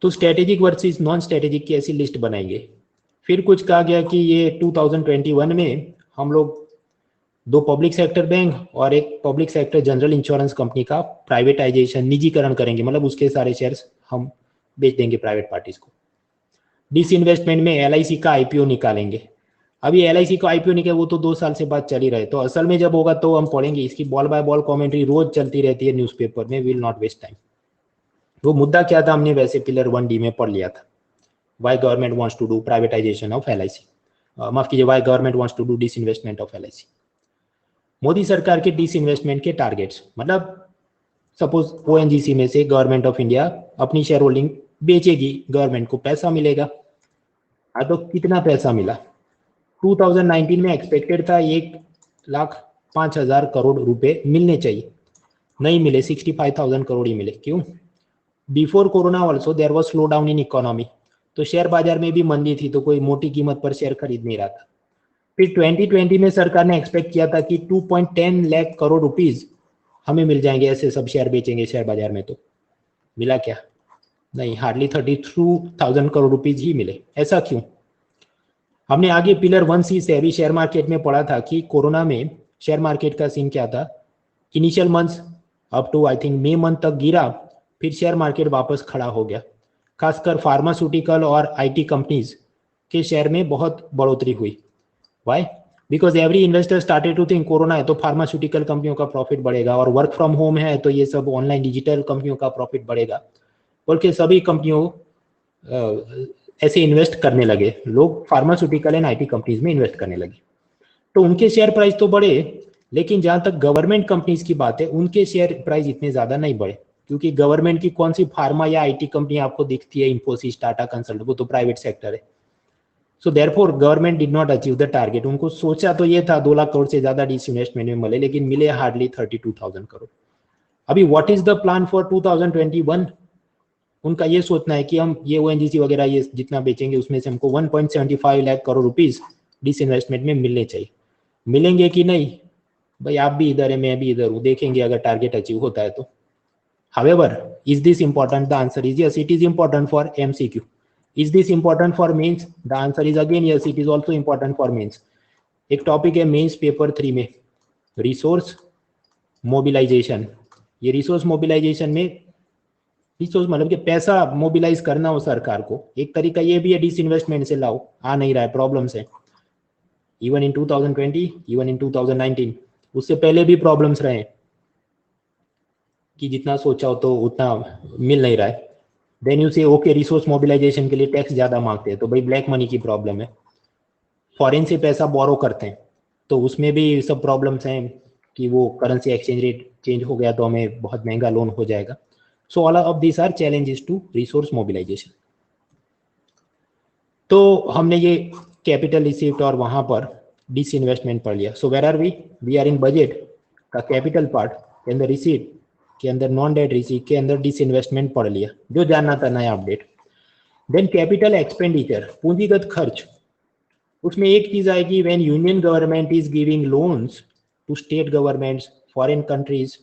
तो स्ट्रेटेजिक वर्सेस नॉन स्ट्रेटेजिक की ऐसी लिस्ट बनाएंगे। फिर कुछ कहा गया कि ये 2021 में हम लोग 2 पब्लिक सेक्टर बैंक और एक public sector general insurance company का प्राइवेटाइजेशन, निजीकरण करेंगे, मतलब उसके सारे शेयर्स हम बेच देंगे प्राइवेट पार्टीज को। डिसइन्वेस्टमेंट में एलआईसी का आईपीओ निकालेंगे। अभी एलआईसी को आईपीओ निकले वो तो 2 साल से बाद चल ही रहे, तो असल में जब होगा तो हम पढ़ेंगे। इसकी बॉल बाय बॉल कमेंट्री रोज चलती रहती है न्यूज़पेपर में, विल नॉट वेस्ट टाइम। वो मुद्दा क्या था हमने वैसे पिलर 1D में पढ़ लिया था, why government wants to do privatisation of LIC, माफ कीजिए, why government wants to do disinvestment of LIC. Modi सरकार के डिसइन्वेस्टमेंट के टारगेट्स, मतलब सपोज ओएनजीसी में से गवर्नमेंट ऑफ इंडिया अपनी शेयर होल्डिंग बेचेगी, गवर्नमेंट को पैसा मिलेगा। हाँ, तो कितना पैसा मिला? 2019 में एक्सपेक्टेड था 1,05,000 करोड़ रुपए मिलने चाहिए, नहीं मिले, 65,000 करोड़ ही मिले। क्यों? Before corona also there was slow down in economy, तो शेयर बाजार में भी मंदी थी, तो कोई मोटी कीमत पर शेयर खरीद नहीं रहा था। फिर 2020 में सरकार ने एक्सपेक्ट किया था कि 2.10 लाख करोड़ रुपीज हमें मिल जाएंगे, ऐसे सब शेयर बेचेंगे शेयर बाजार में। तो मिला क्या? नहीं, हार्डली 32,000 करोड़ रुपीज ही मिले। ऐसा क्यों? हमने आगे पिलर 1C से अभी शेयर मार्केट में पढ़ा था कि कोरोना में शेयर मार्केट का सीन क्या था। Initial months up to I think May month तक गिरा, फिर शेयर मार्केट वापस खड़ा हो गया। खासकर फार्मास्यूटिकल और आईटी कंपनीज के शेयर में बहुत बढ़ोतरी हुई। Why? Because every investor started to think corona है तो फार्मास्यूटिकल कंपनियों का प्रॉफिट बढ़ेगा, और वर्क फ्रॉम होम है तो ये सब ऑनलाइन डिजिटल कंपनियों का प्रॉफिट बढ़ेगा, बल्कि सभी कंपनियों ऐसे इन्वेस्ट करने लगे। लोग फार्मास्यूटिकल एंड आईटी कंपनीज में इन्वेस्ट करने लगे, तो उनके शेयर प्राइस तो बढ़े, लेकिन जहां तक गवर्नमेंट कंपनीज की बात है उनके शेयर प्राइस इतने ज्यादा नहीं बढ़े, क्योंकि गवर्नमेंट की कौन सी फार्मा या आईटी कंपनी आपको दिखती है? इंफोसिस, टाटा कंसल्ट, वो तो प्राइवेट सेक्टर है। So therefore government did not achieve the target. उनको सोचा तो ये था 2 लाख करोड़ से ज्यादा डिसइन्वेस्टमेंट में मिले, लेकिन मिले हार्डली 32,000 करोड़। अभी what is the plan for 2021? उनका ये सोचना है कि हम ये ओएनजीसी वगैरह ये जितना बेचेंगे उसमें से हमको 1.75 लाख करोड़ रुपीस डिसइन्वेस्टमेंट में मिलने चाहिए। मिलेंगे कि नहीं भाई, आप भी इधर है मैं भी इधर हूँ, देखेंगे अगर टारगेट अचीव होता है तो। However, is this important? The answer is yes, it is important for MCQ. Is this important for mains? The answer is again yes, it is also important for mains. एक टॉपिक है मेंस पेपर 3 में, रिसोर्स मोबिलाइजेशन। ये रिसोर्स मोबिलाइजेशन में रिसोर्स मतलब कि पैसा मोबिलाइज करना हो सरकार को, एक तरीका ये भी है डिसइन्वेस्टमेंट से लाओ, आ नहीं रहा है, प्रॉब्लम्स है। इवन इन 2020, इवन इन 2019, उससे पहले भी प्रॉब्लम्स रहे कि जितना सोचा हो तो उतना मिल नहीं रहा है। देन यू से ओके रिसोर्स मोबिलाइजेशन के लिए टैक्स ज्यादा मांगते हैं, तो भाई ब्लैक मनी की प्रॉब्लम है। फॉरेन से पैसा बोरो करते हैं तो उसमें भी सब प्रॉब्लम्स हैं कि वो करेंसी एक्सचेंज रेट चेंज हो गया तो हमें बहुत महंगा लोन हो जाएगा। So all of this are challenges to resource mobilisation. तो हमने ये कैपिटल रिसीव्ड और वहां पर डिसइन्वेस्टमेंट पढ़ लिया। So where are we are in budget का कैपिटल पार्ट के अंदर, रिसीट के अंदर, नॉन डेट रिसीट के अंदर डिसइन्वेस्टमेंट पढ़ लिया जो जानना था नया अपडेट। देन कैपिटल एक्सपेंडिचर, पूंजीगत खर्च, उसमें एक चीज आएगी, when union government is giving loans to state governments, foreign countries,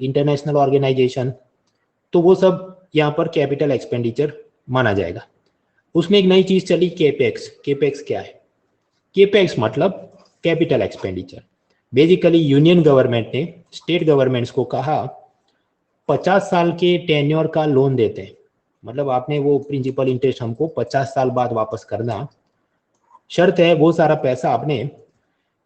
international organisation, तो वो सब यहाँ पर कैपिटल एक्सपेंडिचर माना जाएगा। उसमें एक नई चीज चली केपेक्स। केपेक्स क्या है? केपेक्स मतलब capital expenditure. Basically union government ने स्टेट गवर्नमेंट्स को कहा 50 साल के टेन्योर का लोन देते हैं, मतलब आपने वो प्रिंसिपल इंटरेस्ट हमको 50 साल बाद वापस करना, शर्त है वो सारा पैसा आपने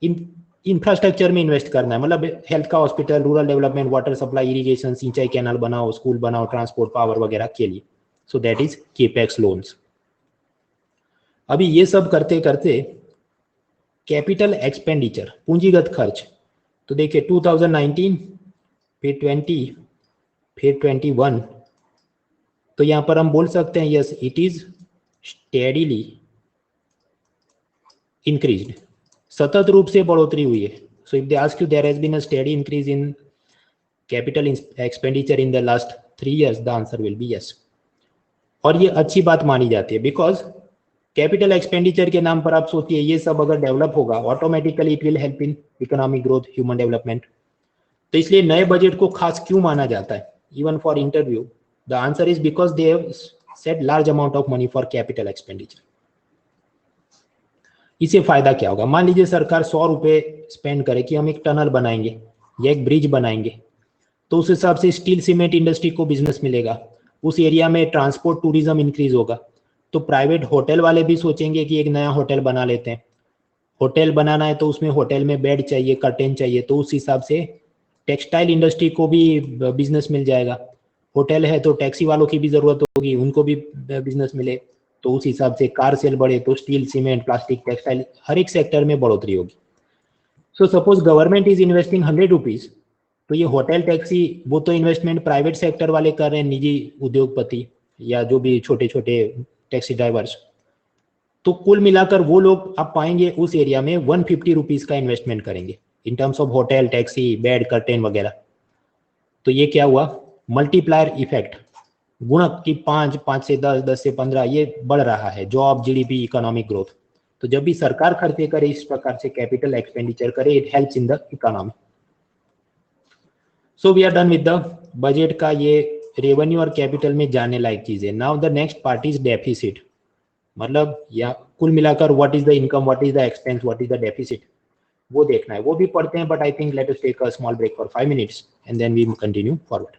इंफ्रास्ट्रक्चर में इन्वेस्ट करना है, मतलब हेल्थ का hospital, rural development, water supply, irrigation, सिंचाई कैनाल बनाओ, स्कूल बनाओ, ट्रांसपोर्ट, पावर वगैरह के लिए। सो दैट इज केपेक्स लोन्स। अभी ये सब करते करते कैपिटल एक्सपेंडिचर, पूंजीगत खर्च, तो देखिए 2019, फिर 20, फिर 21, तो यहां पर हम बोल सकते हैं yes it is steadily increased, सतत रूप से बढ़ोतरी हुई है। So if they ask you there has been a steady increase in capital expenditure in the last 3 years, the answer will be yes. और ये अच्छी बात मानी जाती है बिकॉज कैपिटल एक्सपेंडिचर के नाम पर आप सोचिए ये सब अगर डेवलप होगा automatically it will help in economic growth, human development. तो इसलिए नए बजट को खास क्यों माना जाता है even for interview? The answer is because they have set large amount of money for capital expenditure. इससे फायदा क्या होगा? मान लीजिए सरकार 100 रुपए स्पेंड करे कि हम एक टनल बनाएंगे या एक ब्रिज बनाएंगे, तो उस हिसाब से स्टील सीमेंट इंडस्ट्री को बिजनेस मिलेगा, उस एरिया में ट्रांसपोर्ट टूरिज्म इंक्रीज होगा, तो प्राइवेट होटल वाले भी सोचेंगे कि एक नया होटल बना लेते हैं। होटल बनाना है तो उसमें होटल में बेड चाहिए, कर्टेन चाहिए, तो उस हिसाब से टेक्सटाइल इंडस्ट्री को भी बिजनेस मिल जाएगा। होटल है तो टैक्सी वालों की भी जरूरत होगी, उनको भी बिजनेस मिले, तो उस हिसाब से कार सेल बढ़े तो स्टील सीमेंट प्लास्टिक टेक्सटाइल हर एक सेक्टर में बढ़ोतरी होगी। So suppose government is investing 100 rupees, तो ये होटल टैक्सी वो तो इन्वेस्टमेंट प्राइवेट सेक्टर वाले कर रहे हैं, निजी उद्योगपति या जो भी छोटे छोटे टैक्सी ड्राइवर्स, तो कुल मिलाकर वो लोग आप पाएंगे उस एरिया में 150 रुपीज का इन्वेस्टमेंट करेंगे in terms of hotel, taxi, bed, curtain वगैरह। तो ये क्या हुआ? मल्टीप्लायर इफेक्ट, गुणक की 5, 5 से 10, 10 से 15, ये बढ़ रहा है, जॉब, जीडीपी, इकोनॉमिक ग्रोथ। तो जब भी सरकार खर्चे करे इस प्रकार से कैपिटल एक्सपेंडिचर करे, it helps in the economy. So we are done with the budget का ये रेवेन्यू और कैपिटल में जाने लायक चीज है। Now the next part is deficit, मतलब या कुल मिलाकर what is the income, what is the expense, what is the deficit, वो देखना है। वो भी पढ़ते हैं, but I think let us take a small break for 5 minutes and then we continue forward.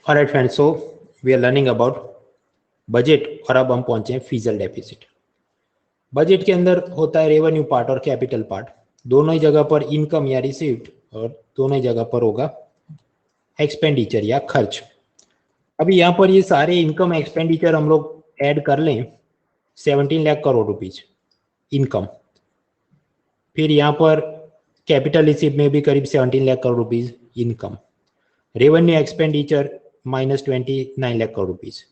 Alright friends, so we are learning about budget और अब हम पहुंचे हैं फिजिकल डेफिसिट। बजट के अंदर होता है रेवेन्यू पार्ट और कैपिटल पार्ट, दोनों ही जगह पर इनकम या रिसीव्ड और दोनों ही जगह पर होगा एक्सपेंडिचर या खर्च। अभी यहाँ पर ये सारे इनकम एक्सपेंडिचर हम लोग ऐड कर लें 17 लाख करोड़ रुपीज इनकम, फिर यहाँ पर कैपिटल रिसीव में भी करीब 17 lakh crore rupees income, revenue expenditure -29 lakh crore rupees,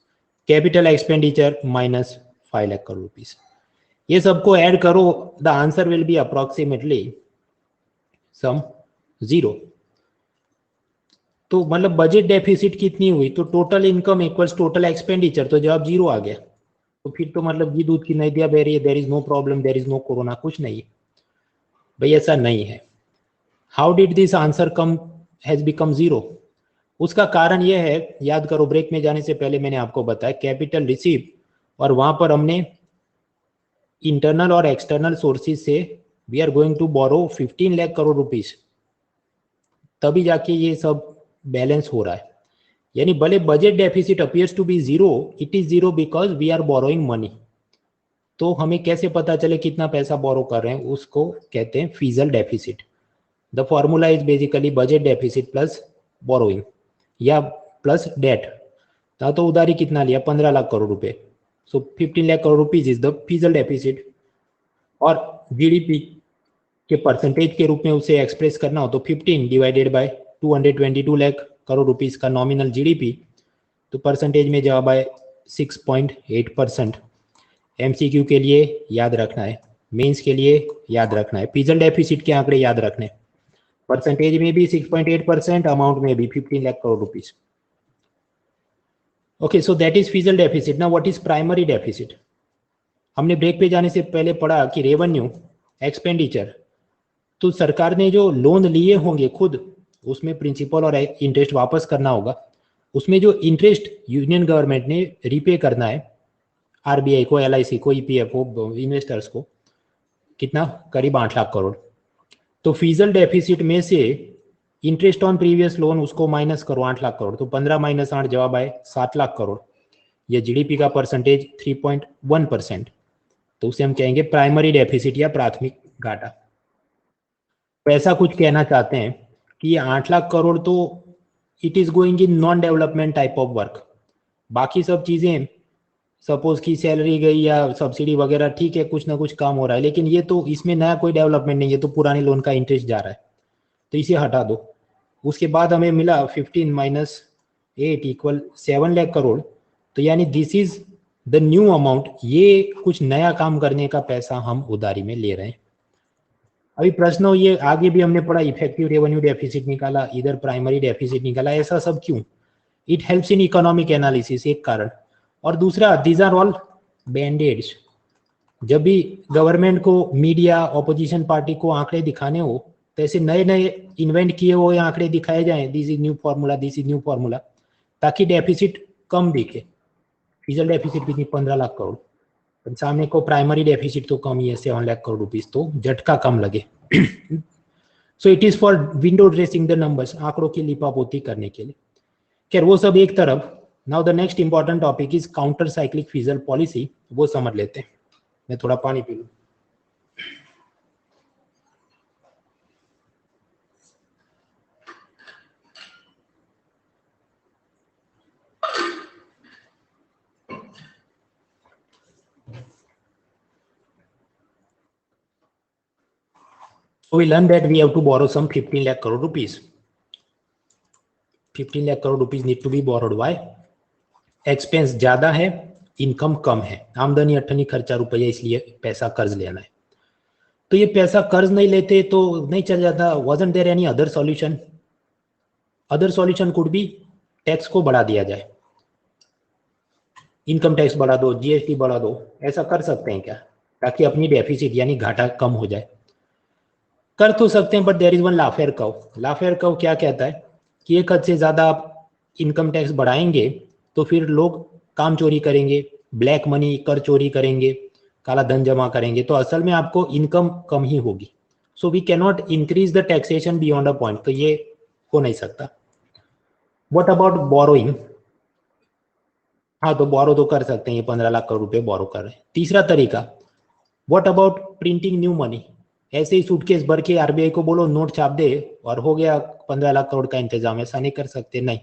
capital expenditure -5 lakh crore rupees. ये सबको ऐड करो, the answer will be approximately some 0। तो मतलब बजट डेफिसिट कितनी हुई, तो total income equals total expenditure, तो जवाब 0 आ गया। तो फिर तो मतलब ये दूध की नदियां बह रही है, there is no problem, there is no corona, कुछ नहीं भाई, ऐसा नहीं है। How did this answer come has become 0? उसका कारण यह है, याद करो ब्रेक में जाने से पहले मैंने आपको बताया कैपिटल रिसीव, और वहां पर हमने इंटरनल और एक्सटर्नल सोर्सेज से we are going to borrow 15 lakh crore rupees, तभी जाके ये सब बैलेंस हो रहा है। यानी भले budget deficit appears to be 0, it is 0 because we are borrowing money. तो हमें कैसे पता चले कितना पैसा बोरो कर रहे हैं, उसको कहते हैं physical deficit. The formula is basically budget deficit plus borrowing या प्लस डेट। तो उधारी कितना लिया, 15 लाख करोड़ रुपए, सो 15 lakh crore rupees is the physical deficit. और जीडीपी के परसेंटेज के रूप में उसे एक्सप्रेस करना हो तो 15 divided by 222 lakh crore rupees का नॉमिनल जीडीपी, तो परसेंटेज में जवाब आए 6.8%। एमसीक्यू के लिए याद रखना है, मेंस के लिए याद रखना है, फिजिकल डेफिसिट के आंकड़े याद रखने, परसेंटेज में भी 6.8%, अमाउंट में भी 15 lakh crore rupees. Okay, so that is physical deficit. Now what is primary deficit? हमने ब्रेक पे जाने से पहले पढ़ा कि रेवेन्यू एक्सपेंडिचर, तो सरकार ने जो लोन लिए होंगे खुद, उसमें प्रिंसिपल और इंटरेस्ट वापस करना होगा, उसमें जो इंटरेस्ट यूनियन गवर्नमेंट ने रीपे करना है आरबीआई को, एलआईसी को, ईपीएफओ, इन्वेस्टर्स को, कितना, करीब 8 लाख करोड़। तो फिजिकल डेफिसिट में से इंटरेस्ट ऑन प्रीवियस लोन उसको माइनस करो 8 लाख करोड़, तो 15 - 8 जवाब आए 7 लाख करोड़। ये जीडीपी का परसेंटेज 3.1%, तो उसे हम कहेंगे प्राइमरी डेफिसिट या प्राथमिक घाटा। तो ऐसा कुछ कहना चाहते हैं कि ये 8 लाख करोड़ तो it is going in non development type of work, बाकी सब चीजें सपोज की सैलरी गई या सब्सिडी वगैरह, ठीक है कुछ ना कुछ काम हो रहा है, लेकिन ये तो इसमें नया कोई डेवलपमेंट नहीं है, तो पुराने लोन का इंटरेस्ट जा रहा है, तो इसे हटा दो। उसके बाद हमें मिला 15 - 8 = 7 लाख करोड़, तो यानी this is the new amount, ये कुछ नया काम करने का पैसा हम उधारी में ले रहे हैं। अभी प्रश्न हो, ये आगे भी हमने पढ़ा, इफेक्टिव रेवेन्यू डेफिसिट निकाला, इधर प्राइमरी डेफिसिट निकाला, ऐसा सब क्यों? It helps in economic analysis, एक कारण, और दूसरा दीज आर ऑल बैंडेड्स। जब भी गवर्नमेंट को, मीडिया, ऑपोजिशन पार्टी को आंकड़े दिखाने हो, तो ऐसे नए नए इन्वेंट किए हुए आंकड़े दिखाए जाएं, this is new formula, this is new formula, ताकि डेफिसिट कम दिखे। फिजिकल डेफिसिट कितनी, 15 लाख करोड़, सामने को प्राइमरी डेफिसिट तो कम ही है 7 लाख करोड़ रुपीस, तो झटका कम लगे। सो it is for window dressing the numbers, आंकड़ों की लिपापोती करने के लिए। खैर वो सब एक तरफ। Now the next important topic is counter cyclic physical policy, वो समझ लेते हैं। मैं थोड़ा पानी पी लूं। So we learned that we have to borrow some 15 lakh crore rupees. 15 lakh crore rupees need to be borrowed. Why? Expense ज्यादा है, इनकम कम है, आमदनी 28 खर्चा रुपया, इसलिए पैसा कर्ज लेना है। तो ये पैसा कर्ज नहीं लेते तो नहीं चल जाता। wasn't there any other solution? Other solution could be tax को बढ़ा दिया जाए, इनकम टैक्स बढ़ा दो, जीएसटी बढ़ा दो, ऐसा कर सकते हैं क्या, ताकि अपनी डेफिसिट यानी घाटा कम हो जाए? कर तो सकते हैं, but there is one Laffer curve. Laffer curve क्या कहता है कि एक हद से ज्यादा आप इनकम टैक्स बढ़ाएंगे तो फिर लोग काम चोरी करेंगे, ब्लैक मनी, कर चोरी करेंगे, काला धन जमा करेंगे, तो असल में आपको इनकम कम ही होगी। So we can not increase the taxation beyond a point, तो ये हो नहीं सकता। What about borrowing? हाँ, तो बोरो तो कर सकते हैं, ये 15 लाख करोड़ रुपए बोरो कर रहे हैं। तीसरा तरीका, what about printing new money? ऐसे ही सूटकेस भर के आरबीआई को बोलो नोट छाप दे और हो गया 15 लाख करोड़ का इंतजाम। ऐसा नहीं कर सकते, नहीं,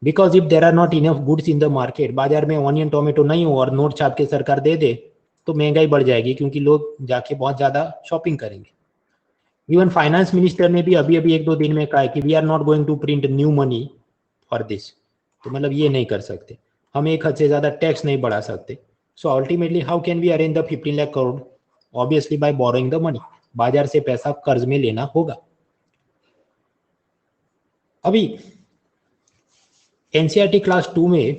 because if there are not enough goods in the market, बाजार में ऑनियन टोमेटो नहीं हो और नोट छाप के सरकार दे दे तो महंगाई बढ़ जाएगी, क्योंकि लोग जाके बहुत ज्यादा शॉपिंग करेंगे। इवन फाइनेंस मिनिस्टर ने भी अभी अभी 1-2 दिन में कहा है कि we are not going to print new money for this. तो मतलब ये नहीं कर सकते, हम एक हद से ज्यादा टैक्स नहीं बढ़ा सकते। So ultimately how can we arrange the 15 lakh crore? Obviously by borrowing the money, बाजार से पैसा कर्ज में लेना होगा। अभी एनसीईआरटी क्लास 2 में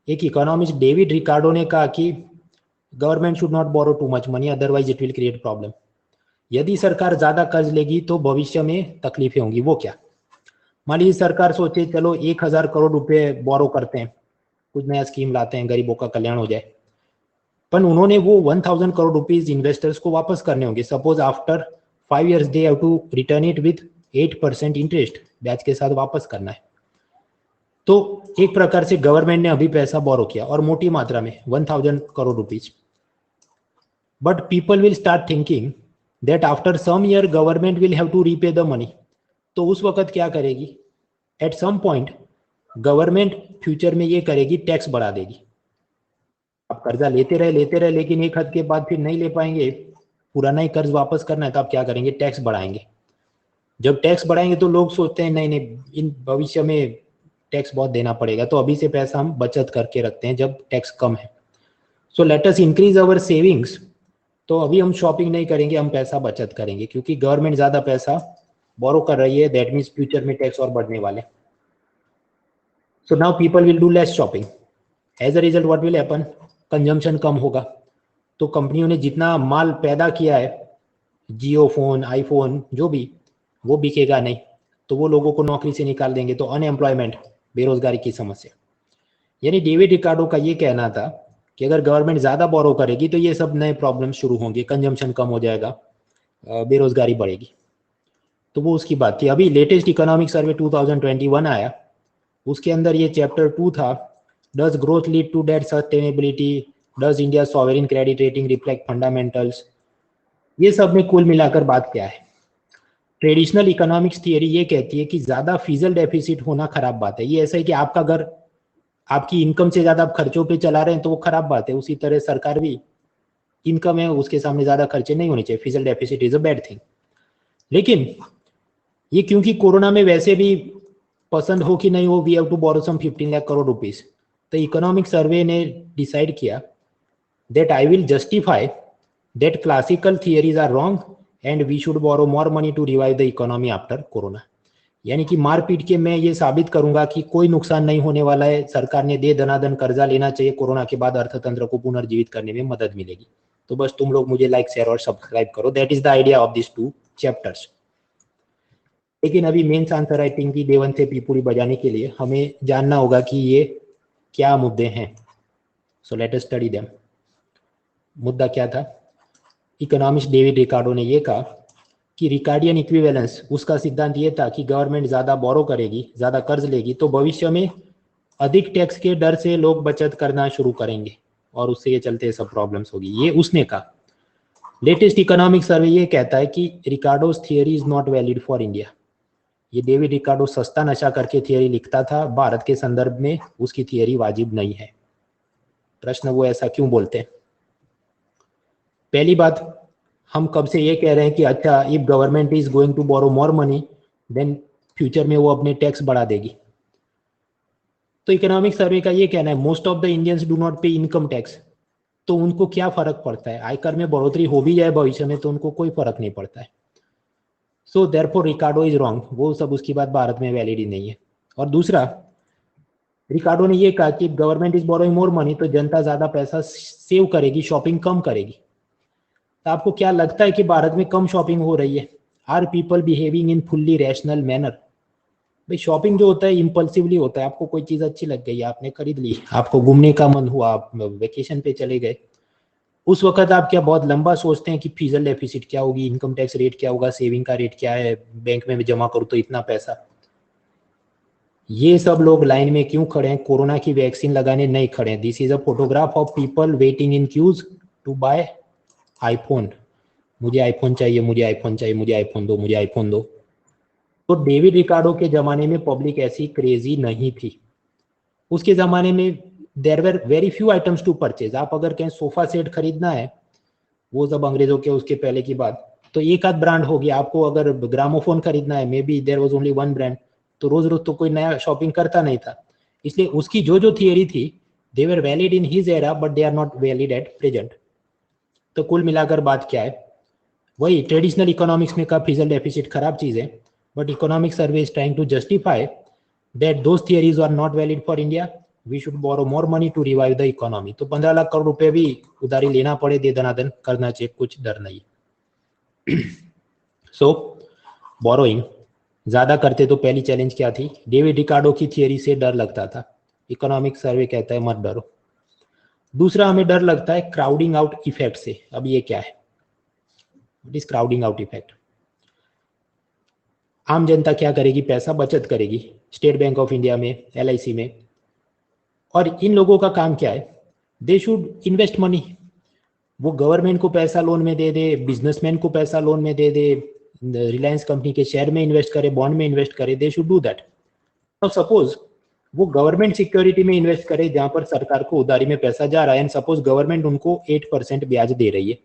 एक इकोनॉमिस्ट डेविड रिकार्डो ने कहा कि government should not borrow too much money, otherwise it will create problem. यदि सरकार ज्यादा कर्ज लेगी तो भविष्य में तकलीफें होंगी। वो क्या? मान लीजिए सरकार सोचे चलो 1000 करोड़ रुपए बोरो करते हैं, कुछ नया स्कीम लाते हैं, गरीबों का कल्याण हो जाए, पर उन्होंने वो 1000 करोड़ रुपीज इन्वेस्टर्स को वापस करने होंगे। Suppose after 5 years they have to return it with 8% interest, ब्याज के साथ वापस करना है। तो एक प्रकार से गवर्नमेंट ने अभी पैसा बोरो किया और मोटी मात्रा में 1000 crore rupees, but people will start thinking that after some year government will have to repay the money. तो उस वक्त क्या करेगी? At some point government future में ये करेगी, टैक्स बढ़ा देगी। आप कर्जा लेते रहे लेकिन एक हद के बाद फिर नहीं ले पाएंगे, पुराना ही कर्ज वापस करना है, तो आप क्या करेंगे? टैक्स बढ़ाएंगे। जब टैक्स बढ़ाएंगे तो लोग सोचते हैं नहीं नहीं, इन भविष्य में टैक्स बहुत देना पड़ेगा, तो अभी से पैसा हम बचत करके रखते हैं जब टैक्स कम है। सो लेट अस इंक्रीज अवर सेविंग्स। तो अभी हम शॉपिंग नहीं करेंगे, हम पैसा बचत करेंगे, क्योंकि गवर्नमेंट ज्यादा पैसा बोरो कर रही है, दैट मीन्स फ्यूचर में टैक्स और बढ़ने वाले। So now people will do less shopping. As a result what will happen? Consumption कम होगा, तो कंपनियों ने जितना माल पैदा किया है, जियो फोन, आईफोन, जो भी, वो बिकेगा नहीं, तो वो लोगों को नौकरी से निकाल देंगे, तो अनएम्प्लॉयमेंट, बेरोजगारी की समस्या। यानी डेविड रिकार्डो का ये कहना था कि अगर गवर्नमेंट ज्यादा बोरो करेगी तो ये सब नए प्रॉब्लम शुरू होंगे, कंजम्पशन कम हो जाएगा, बेरोजगारी बढ़ेगी। तो वो उसकी बात थी। अभी लेटेस्ट इकोनॉमिक सर्वे 2021 आया, उसके अंदर ये चैप्टर 2 था, does growth lead to debt sustainability, does India sovereign credit rating reflect fundamentals. ये सब में कुल मिलाकर बात क्या है? ट्रेडिशनल इकोनॉमिक्स थियरी ये कहती है कि ज्यादा फिजिकल डेफिसिट होना खराब बात है। ये ऐसा है कि आपका घर आपकी इनकम से ज्यादा आप खर्चों पे चला रहे हैं तो वो खराब बात है। उसी तरह सरकार भी, इनकम है उसके सामने ज्यादा खर्चे नहीं होने चाहिए, physical deficit is a bad thing. लेकिन ये क्योंकि कोरोना में वैसे भी पसंद हो कि नहीं हो, we have to borrow some 15 lakh crore rupees, तो इकोनॉमिक सर्वे ने डिसाइड किया that I will justify that classical theories are wrong and we should borrow more money to revive the economy after corona. यानी कि मार पीट के मैं ये साबित करूंगा कि कोई नुकसान नहीं होने वाला है, सरकार ने दे दनादन कर्जा लेना चाहिए, कोरोना के बाद अर्थतंत्र को पुनर्जीवित करने में मदद मिलेगी। तो बस तुम लोग मुझे लाइक, शेयर और सब्सक्राइब करो। That is the idea of this 2 chapters. लेकिन अभी मेन्स आंसर राइटिंग की देवन से पीपुरी बजाने के लिए हमें जानना होगा कि ये क्या मुद्दे हैं। So let us study them. मुद्दा क्या था? इकोनॉमिस्ट डेविड रिकार्डो ने ये कहा कि रिकार्डियन इक्विवेलेंस, उसका सिद्धांत ये था कि गवर्नमेंट ज्यादा बोरो करेगी, ज्यादा कर्ज लेगी, तो भविष्य में अधिक टैक्स के डर से लोग बचत करना शुरू करेंगे और उससे ये चलते सब प्रॉब्लम्स होगी, ये उसने कहा। लेटेस्ट इकोनॉमिक सर्वे ये कहता है कि Ricardo's theory is not valid for India. ये डेविड रिकार्डो सस्ता नशा करके थियरी लिखता था, भारत के संदर्भ में उसकी थियरी वाजिब नहीं है। प्रश्न, वो ऐसा क्यों बोलते हैं? पहली बात, हम कब से ये कह रहे हैं कि अच्छा, if government is going to borrow more money then future में वो अपने टैक्स बढ़ा देगी। तो इकोनॉमिक सर्वे का ये कहना है most of the Indians do not पे इनकम टैक्स, तो उनको क्या फर्क पड़ता है? आयकर में बढ़ोतरी हो भी जाए भविष्य में तो उनको कोई फर्क नहीं पड़ता है। So therefore Ricardo is wrong, वो सब उसकी बात भारत में वैलिड ही नहीं है। और दूसरा, रिकार्डो ने ये कहा कि government is borrowing more money तो जनता ज्यादा पैसा सेव करेगी, शॉपिंग कम करेगी। तो आपको क्या लगता है कि भारत में कम शॉपिंग हो रही है? Are people behaving in fully rational manner? भाई शॉपिंग जो होता है इम्पल्सिवली होता है, आपको कोई चीज अच्छी लग गई, आपने खरीद ली, आपको घूमने का मन हुआ, आप वेकेशन पे चले गए, उस वक्त आप क्या बहुत लंबा सोचते हैं कि फिजिकल डेफिसिट क्या होगी, इनकम टैक्स रेट क्या होगा, सेविंग का रेट क्या है, बैंक में जमा करूँ तो इतना पैसा? ये सब लोग लाइन में क्यों खड़े हैं? कोरोना की वैक्सीन लगाने नहीं खड़े हैं। This is a photograph of people waiting in queues to buy iPhone. मुझे आईफोन चाहिए, मुझे आईफोन चाहिए, मुझे आईफोन दो, मुझे आईफोन दो। तो डेविड रिकार्डो के जमाने में पब्लिक ऐसी क्रेजी नहीं थी। उसके ज़माने में there were very few items to purchase. आप अगर कहीं सोफा सेट खरीदना है, वो सब अंग्रेजों के उसके पहले की बात, तो एक आध ब्रांड हो गया। आपको अगर ग्रामोफोन खरीदना है, may be there was only one brand, तो रोज रोज तो कोई नया शॉपिंग करता नहीं था। इसलिए उसकी जो थियरी थी, they were valid in his era but they are not valid at present. तो कुल मिलाकर बात क्या है? वही ट्रेडिशनल इकोनॉमिक्स में का फिजल डेफिसिट खराब चीज़ है, but economic survey is trying to justify that those theories are not valid for India. We should borrow more money to revive the economy. तो 15 लाख करोड़ रुपए भी उधारी लेना पड़े, दे दनादन करना चाहिए, कुछ डर नहीं। सो बोरोइंग ज्यादा करते तो पहली चैलेंज क्या थी? डेविड रिकार्डो की थियरी से डर लगता था। इकोनॉमिक सर्वे कहता है मत डरो। दूसरा, हमें डर लगता है क्राउडिंग आउट इफेक्ट से। अब ये क्या है? It is crowding out effect. आम जनता क्या करेगी? पैसा बचत करेगी स्टेट बैंक ऑफ इंडिया में, LIC में। और इन लोगों का काम क्या है? They should invest money. वो गवर्नमेंट को पैसा लोन में दे दे, बिजनेसमैन को पैसा लोन में दे दे, रिलायंस कंपनी के शेयर में इन्वेस्ट करे, बॉन्ड में इन्वेस्ट करे। They should do that. तो सपोज वो गवर्नमेंट सिक्योरिटी में इन्वेस्ट करे जहां पर सरकार को उधारी में पैसा जा रहा है, एंड सपोज गवर्नमेंट उनको 8% ब्याज दे रही है,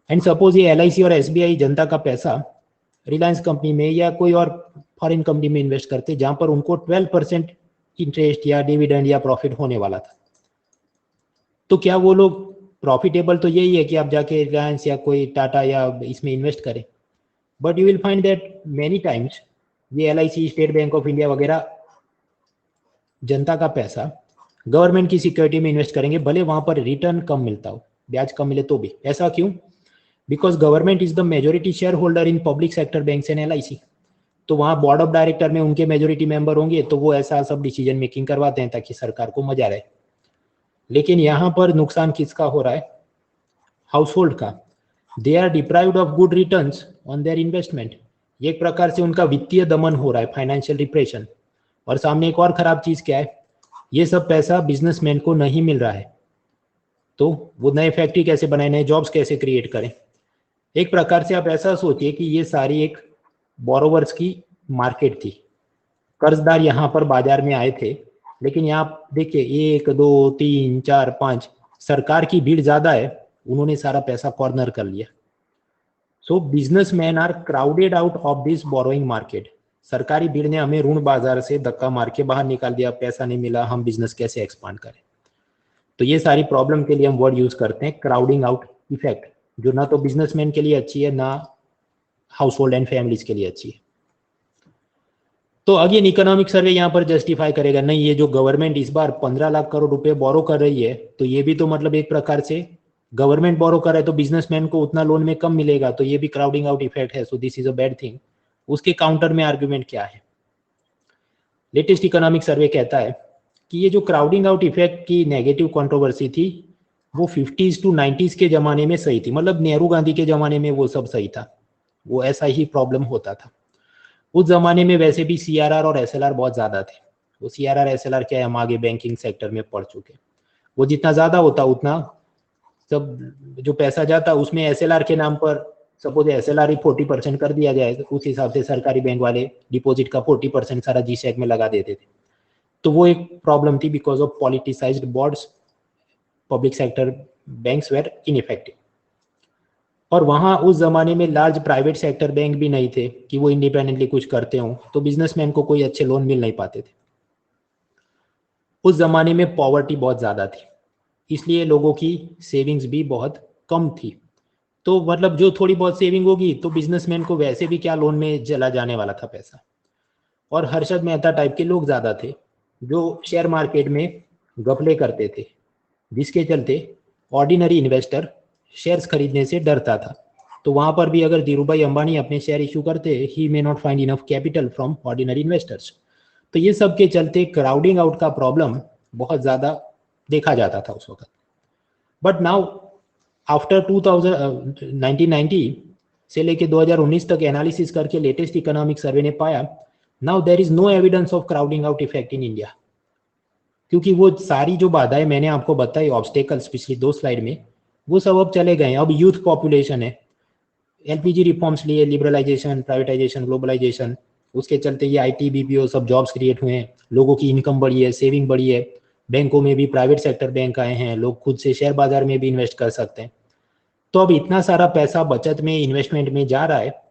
एंड सपोज ये LIC और SBI जनता का पैसा रिलायंस कंपनी में या कोई और फॉरेन कंपनी में इन्वेस्ट करते जहां पर उनको 12% इंटरेस्ट या डिविडेंड या प्रॉफिट होने वाला था। तो क्या वो लोग प्रॉफिटेबल? तो यही है कि आप जाके रिलायंस या कोई टाटा या इसमें इन्वेस्ट करें। But you will find that many times ये LIC, state bank of India वगैरह जनता का पैसा गवर्नमेंट की सिक्योरिटी में इन्वेस्ट करेंगे, भले वहां पर रिटर्न कम मिलता हो, ब्याज कम मिले तो भी। ऐसा क्यों? Because government is the majority share holder in public sector banks and LIC। तो वहां बोर्ड ऑफ डायरेक्टर में उनके मेजोरिटी मेंबर होंगे, तो वो ऐसा सब डिसीजन मेकिंग करवाते हैं ताकि सरकार को मजा रहे। लेकिन यहां पर नुकसान किसका हो रहा है? हाउस होल्ड का। They are deprived of good returns on their investment. ये एक प्रकार से उनका वित्तीय दमन हो रहा है, फाइनेंशियल रिप्रेशन। और सामने एक और खराब चीज क्या है? ये सब पैसा बिजनेसमैन को नहीं मिल रहा है, तो वो नए फैक्ट्री कैसे बनाए, नए जॉब्स कैसे क्रिएट करें? एक प्रकार से आप ऐसा सोचिए कि ये सारी एक बोरोवर्स की मार्केट थी। कर्जदार यहाँ पर बाजार में आए थे, लेकिन यहाँ देखिए 1 2 3 4 5 सरकार की भीड़ ज्यादा है, उन्होंने सारा पैसा कॉर्नर कर लिया। So businessmen are crowded out of this borrowing market. सरकारी भीड़ ने हमें ऋण बाजार से धक्का मार के बाहर निकाल दिया, पैसा नहीं मिला, हम बिजनेस कैसे एक्सपांड करें? तो ये सारी प्रॉब्लम के लिए हम वर्ड यूज करते हैं क्राउडिंग आउट इफेक्ट, जो ना तो बिजनेसमैन के लिए अच्छी है, ना हाउस होल्ड एंड फैमिलीज के लिए अच्छी है। तो अगेन इकोनॉमिक सर्वे यहाँ पर जस्टिफाई करेगा, नहीं ये जो गवर्नमेंट इस बार 15 लाख करोड़ रुपए बोरो कर रही है, तो ये भी तो मतलब एक प्रकार से गवर्नमेंट बोरो कर रहा है तो बिजनेसमैन को उतना लोन में कम मिलेगा, तो ये भी क्राउडिंग आउट इफेक्ट है, so this is a bad thing. उसके काउंटर में आर्ग्यूमेंट क्या है? लेटेस्ट इकोनॉमिक सर्वे कहता है कि ये जो क्राउडिंग आउट इफेक्ट की नेगेटिव कंट्रोवर्सी थी, वो 50s to 90s के जमाने में सही थी। मतलब नेहरू गांधी के जमाने में वो सब सही था, वो ऐसा ही प्रॉब्लम होता था। उस जमाने में वैसे भी CRR और SLR बहुत ज्यादा थे। वो CRR SLR क्या है, हम आगे बैंकिंग सेक्टर में पढ़ चुके। वो जितना ज्यादा होता उतना सब जो पैसा जाता उसमें SLR के नाम पर, सपोज SLR ही 40% कर दिया जाए, तो उस हिसाब से सरकारी बैंक वाले डिपॉजिट का 40% सारा G-Sec में लगा देते थे। तो वो एक प्रॉब्लम थी, because of politicised boards, public sector banks were ineffective. और वहां उस जमाने में लार्ज प्राइवेट सेक्टर बैंक भी नहीं थे कि वो इंडिपेंडेंटली कुछ करते हो, तो बिजनेसमैन को कोई अच्छे लोन मिल नहीं पाते थे। उस जमाने में पॉवर्टी बहुत ज्यादा थी, इसलिए लोगों की सेविंग्स भी बहुत कम थी। तो मतलब जो थोड़ी बहुत सेविंग होगी तो बिजनेसमैन को वैसे भी क्या लोन में चला जाने वाला था पैसा। और हर्षद मेहता टाइप के लोग ज्यादा थे जो शेयर मार्केट में घपले करते थे, जिसके चलते ऑर्डिनरी इन्वेस्टर शेयर्स खरीदने से डरता था। तो वहां पर भी अगर धीरूभाई अंबानी अपने शेयर इशू करते, he may not find enough capital from ordinary investors. तो ये सब के चलते क्राउडिंग आउट का प्रॉब्लम बहुत ज्यादा देखा जाता था उस वक्त। बट नाउ आफ्टर 1990 से लेके 2019 तक एनालिसिस करके लेटेस्ट इकोनॉमिक सर्वे ने पाया now there is no evidence of crowding out effect in India, क्योंकि वो सारी जो बाधाएं मैंने आपको बताई ऑब्स्टेकल्स पिछली 2 स्लाइड में, वो सब अब चले गए। अब यूथ पॉपुलेशन है, एलपीजी रिफॉर्म्स लिए, लिबरलाइजेशन, प्राइवेटाइजेशन, ग्लोबलाइजेशन, उसके चलते ये आईटी बीपीओ सब जॉब्स क्रिएट हुए हैं, लोगों की इनकम बढ़ी है, सेविंग बढ़ी है, बैंकों में भी प्राइवेट सेक्टर बैंक आए हैं, लोग खुद से शेयर बाजार में भी इन्वेस्ट कर सकते हैं। तो अब इतना सारा पैसा बचत में, इन्वेस्टमेंट में जा रहा है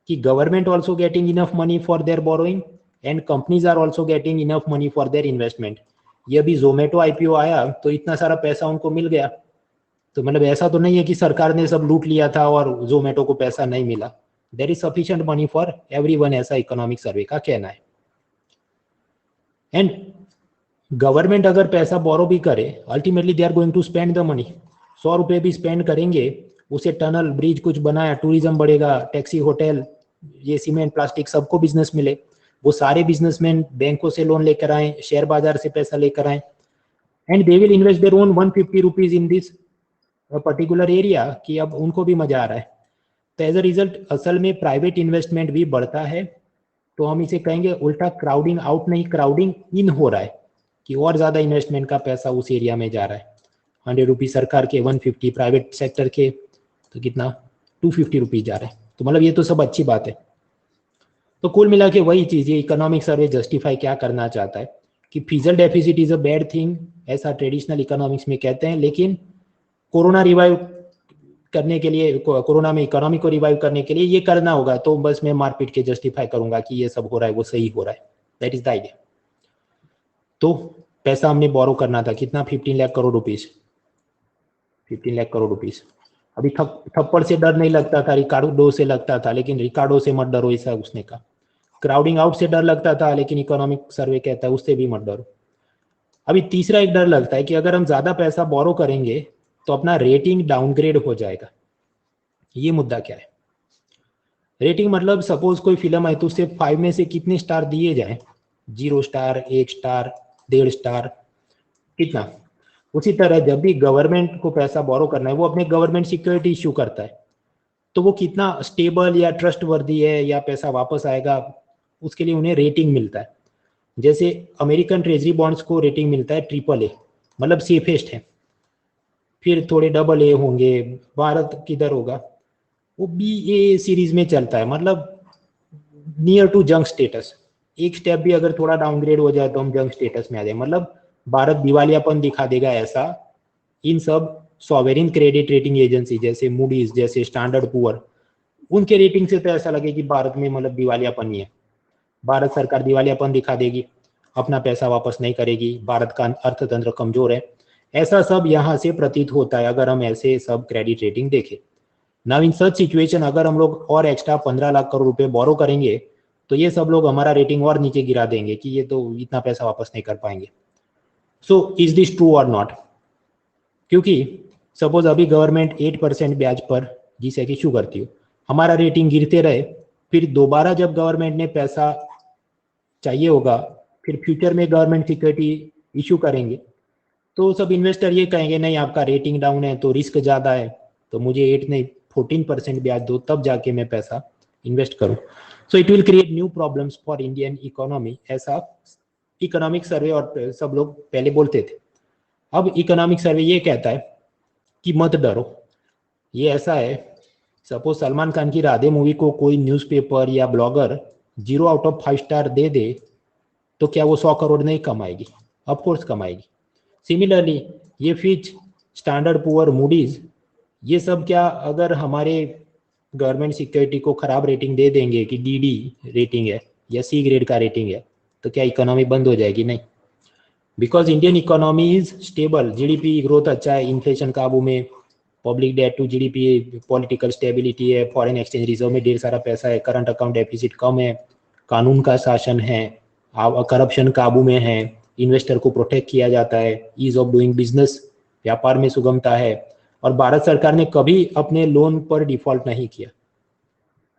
कि government also getting enough money for their borrowing and companies are also getting enough money for their investment. ये अभी जोमेटो आईपीओ आया तो इतना सारा पैसा उनको मिल गया, तो मतलब ऐसा तो नहीं है कि सरकार ने सब लूट लिया था और जोमेटो को पैसा नहीं मिला। There is sufficient money for everyone, ऐसा इकोनॉमिक सर्वे का कहना है। एंड गवर्नमेंट अगर पैसा बोरो भी करे, ultimately they are going to spend the money. 100 रुपए भी स्पेंड करेंगे, उसे टनल ब्रिज कुछ बनाया, टूरिज्म बढ़ेगा, टैक्सी होटल, ये सीमेंट प्लास्टिक सबको बिजनेस मिले, वो सारे बिजनेसमैन बैंकों से लोन लेकर आए, शेयर बाजार से पैसा लेकर आए, and they will invest their own 150 rupees in this particular area, कि अब उनको भी मजा आ रहा है। तो एज अ रिजल्ट असल में प्राइवेट इन्वेस्टमेंट भी बढ़ता है। तो हम इसे कहेंगे उल्टा क्राउडिंग आउट नहीं, क्राउडिंग इन हो रहा है, कि और ज्यादा इन्वेस्टमेंट का पैसा उस एरिया में जा रहा है। 100 रुपीज सरकार के, 150 प्राइवेट सेक्टर के, तो कितना 250 रुपीज जा रहे हैं। तो मतलब ये तो सब अच्छी बात है। तो कुल मिला के वही चीज, ये इकोनॉमिक सर्वे जस्टिफाई क्या करना चाहता है कि physical deficit is a bad thing, ऐसा ट्रेडिशनल इकोनॉमिक्स में कहते हैं, लेकिन कोरोना रिवाइव करने के लिए, कोरोना में इकोनॉमी को रिवाइव करने के लिए ये करना होगा, तो बस मैं मारपीट के जस्टिफाई करूंगा कि ये सब हो रहा है वो सही हो रहा है। That is the idea. तो पैसा हमने बोरो करना था, कितना 15 लाख करोड़ रुपीज, 15 लाख करोड़ रुपीज। अभी थप्पड़ से डर नहीं लगता था, रिकार्डो से लगता था, लेकिन रिकार्डो से मत डरो, ऐसा उसने कहा। क्राउडिंग आउट से डर लगता था, लेकिन इकोनॉमिक सर्वे कहता है उससे भी मत डरो। अभी तीसरा एक डर लगता है कि अगर हम ज्यादा पैसा बोरो करेंगे तो अपना रेटिंग डाउनग्रेड हो जाएगा। ये मुद्दा क्या है? रेटिंग मतलब सपोज कोई फिल्म है तो उससे 5 में से कितने स्टार दिए जाए, 0 स्टार, 1 स्टार, 1.5 स्टार, कितना? उसी तरह जब भी गवर्नमेंट को पैसा बोरो करना है, वो अपने गवर्नमेंट सिक्योरिटी इश्यू करता है, तो वो कितना स्टेबल या ट्रस्टवर्दी है या पैसा वापस आएगा, उसके लिए उन्हें रेटिंग मिलता है। जैसे अमेरिकन ट्रेजरी बॉन्ड्स को रेटिंग मिलता है AAA, मतलब सेफेस्ट है। फिर थोड़े AA होंगे, भारत किधर होगा, वो BA सीरीज में चलता है, मतलब नियर टू जंक स्टेटस। एक स्टेप भी अगर थोड़ा डाउनग्रेड हो जाए तो हम जंक स्टेटस में आ जाए, मतलब भारत दिवालियापन दिखा देगा। ऐसा इन सब सॉवेरिन क्रेडिट रेटिंग एजेंसी जैसे मूडीज, जैसे स्टैंडर्ड पुअर, उनके रेटिंग से तो ऐसा लगे कि भारत में मतलब दिवालियापन ही है, भारत सरकार दिवालियापन दिखा देगी, अपना पैसा वापस नहीं करेगी, भारत का अर्थतंत्र कमजोर है, ऐसा सब यहाँ से प्रतीत होता है अगर हम ऐसे सब क्रेडिट रेटिंग देखें। नाउ इन सच सिचुएशन अगर हम लोग और एक्स्ट्रा 15 लाख करोड़ रुपए बोरो करेंगे तो ये सब लोग हमारा रेटिंग और नीचे गिरा देंगे कि ये तो इतना पैसा वापस नहीं कर पाएंगे। सो इज दिस ट्रू और नॉट? क्योंकि सपोज अभी गवर्नमेंट 8% ब्याज पर जीसेक इशू करती हो, हमारा रेटिंग गिरते रहे, फिर दोबारा जब गवर्नमेंट ने पैसा चाहिए होगा, फिर फ्यूचर में गवर्नमेंट सिक्योरिटी इशू करेंगे, तो सब इन्वेस्टर ये कहेंगे नहीं आपका रेटिंग डाउन है तो रिस्क ज़्यादा है, तो मुझे 8 नहीं 14% ब्याज दो, तब जाके मैं पैसा इन्वेस्ट करूं। So it will create new problems for Indian economy, ऐसा इकोनॉमिक सर्वे और सब लोग पहले बोलते थे। अब इकोनॉमिक सर्वे ये कहता है कि मत डरो। ये ऐसा है, सपोज सलमान खान की राधे मूवी को कोई न्यूज़पेपर या ब्लॉगर 0 आउट ऑफ 5 स्टार दे दे तो क्या वो 100 करोड़ नहीं कमाएगी? ऑफकोर्स कमाएगी। सिमिलरली ये फिच, स्टैंडर्ड पुअर, मूडीज, ये सब क्या अगर हमारे गवर्नमेंट सिक्योरिटी को खराब रेटिंग दे देंगे कि DD रेटिंग है या C ग्रेड का रेटिंग है, तो क्या इकोनॉमी बंद हो जाएगी? नहीं, because Indian economy is stable, GDP growth अच्छा है, इन्फ्लेशन काबू में, public debt to GDP, political stability है, फॉरेन एक्सचेंज रिजर्व में ढेर सारा पैसा है, करंट अकाउंट डेफिसिट कम है, कानून का शासन है, करप्शन काबू में है, इन्वेस्टर को प्रोटेक्ट किया जाता है, ईज ऑफ डूइंग बिजनेस, व्यापार में सुगमता है, और भारत सरकार ने कभी अपने लोन पर डिफॉल्ट नहीं किया।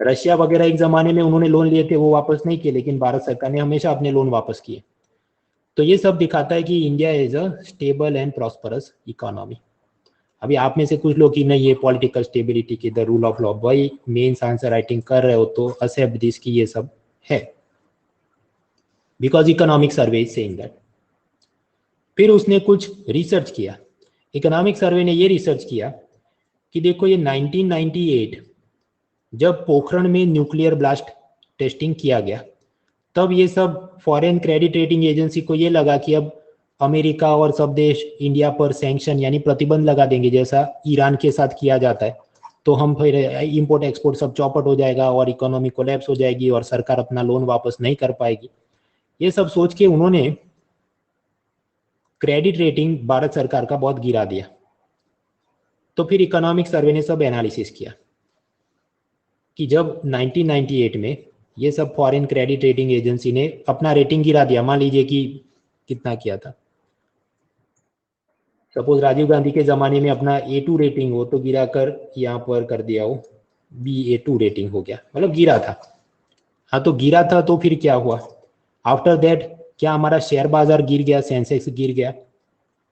रशिया वगैरह एक जमाने में उन्होंने लोन लिए थे, वो वापस नहीं किए, लेकिन भारत सरकार ने हमेशा अपने लोन वापस किए। तो ये सब दिखाता है कि India is a stable and prosperous economy. अभी आप में से कुछ लोग कि नहीं ये पॉलिटिकल स्टेबिलिटी की, द रूल ऑफ लॉ, भाई मेंस आंसर राइटिंग कर रहे हो तो एक्सेप्ट दिस की ये सब है। Because economic survey is saying that. फिर उसने कुछ रिसर्च किया, इकोनॉमिक सर्वे ने ये रिसर्च किया कि देखो ये 1998 जब पोखरण में न्यूक्लियर ब्लास्ट टेस्टिंग किया गया, तब ये सब फॉरेन क्रेडिट रेटिंग एजेंसी को ये लगा कि अब अमेरिका और सब देश इंडिया पर सैंक्शन यानी प्रतिबंध लगा देंगे, जैसा ईरान के साथ किया जाता है, तो हम फिर इंपोर्ट एक्सपोर्ट सब चौपट हो जाएगा और इकोनॉमी कोलैप्स हो जाएगी और सरकार अपना लोन वापस नहीं कर पाएगी। ये सब सोच के उन्होंने क्रेडिट रेटिंग भारत सरकार का बहुत गिरा दिया। तो फिर इकोनॉमिक सर्वे ने सब एनालिसिस किया कि जब 1998 में ये सब फॉरेन क्रेडिट रेटिंग एजेंसी ने अपना रेटिंग गिरा दिया, मान लीजिए कि कितना किया था, सपोज राजीव गांधी के ज़माने में अपना A2 रेटिंग हो तो गिरा कर यहाँ पर कर दिया हो BA2 रेटिंग हो गया, मतलब गिरा था। हाँ तो गिरा था तो फिर क्या हुआ आफ्टर दैट, क्या हमारा शेयर बाजार गिर गया, सेंसेक्स गिर गया?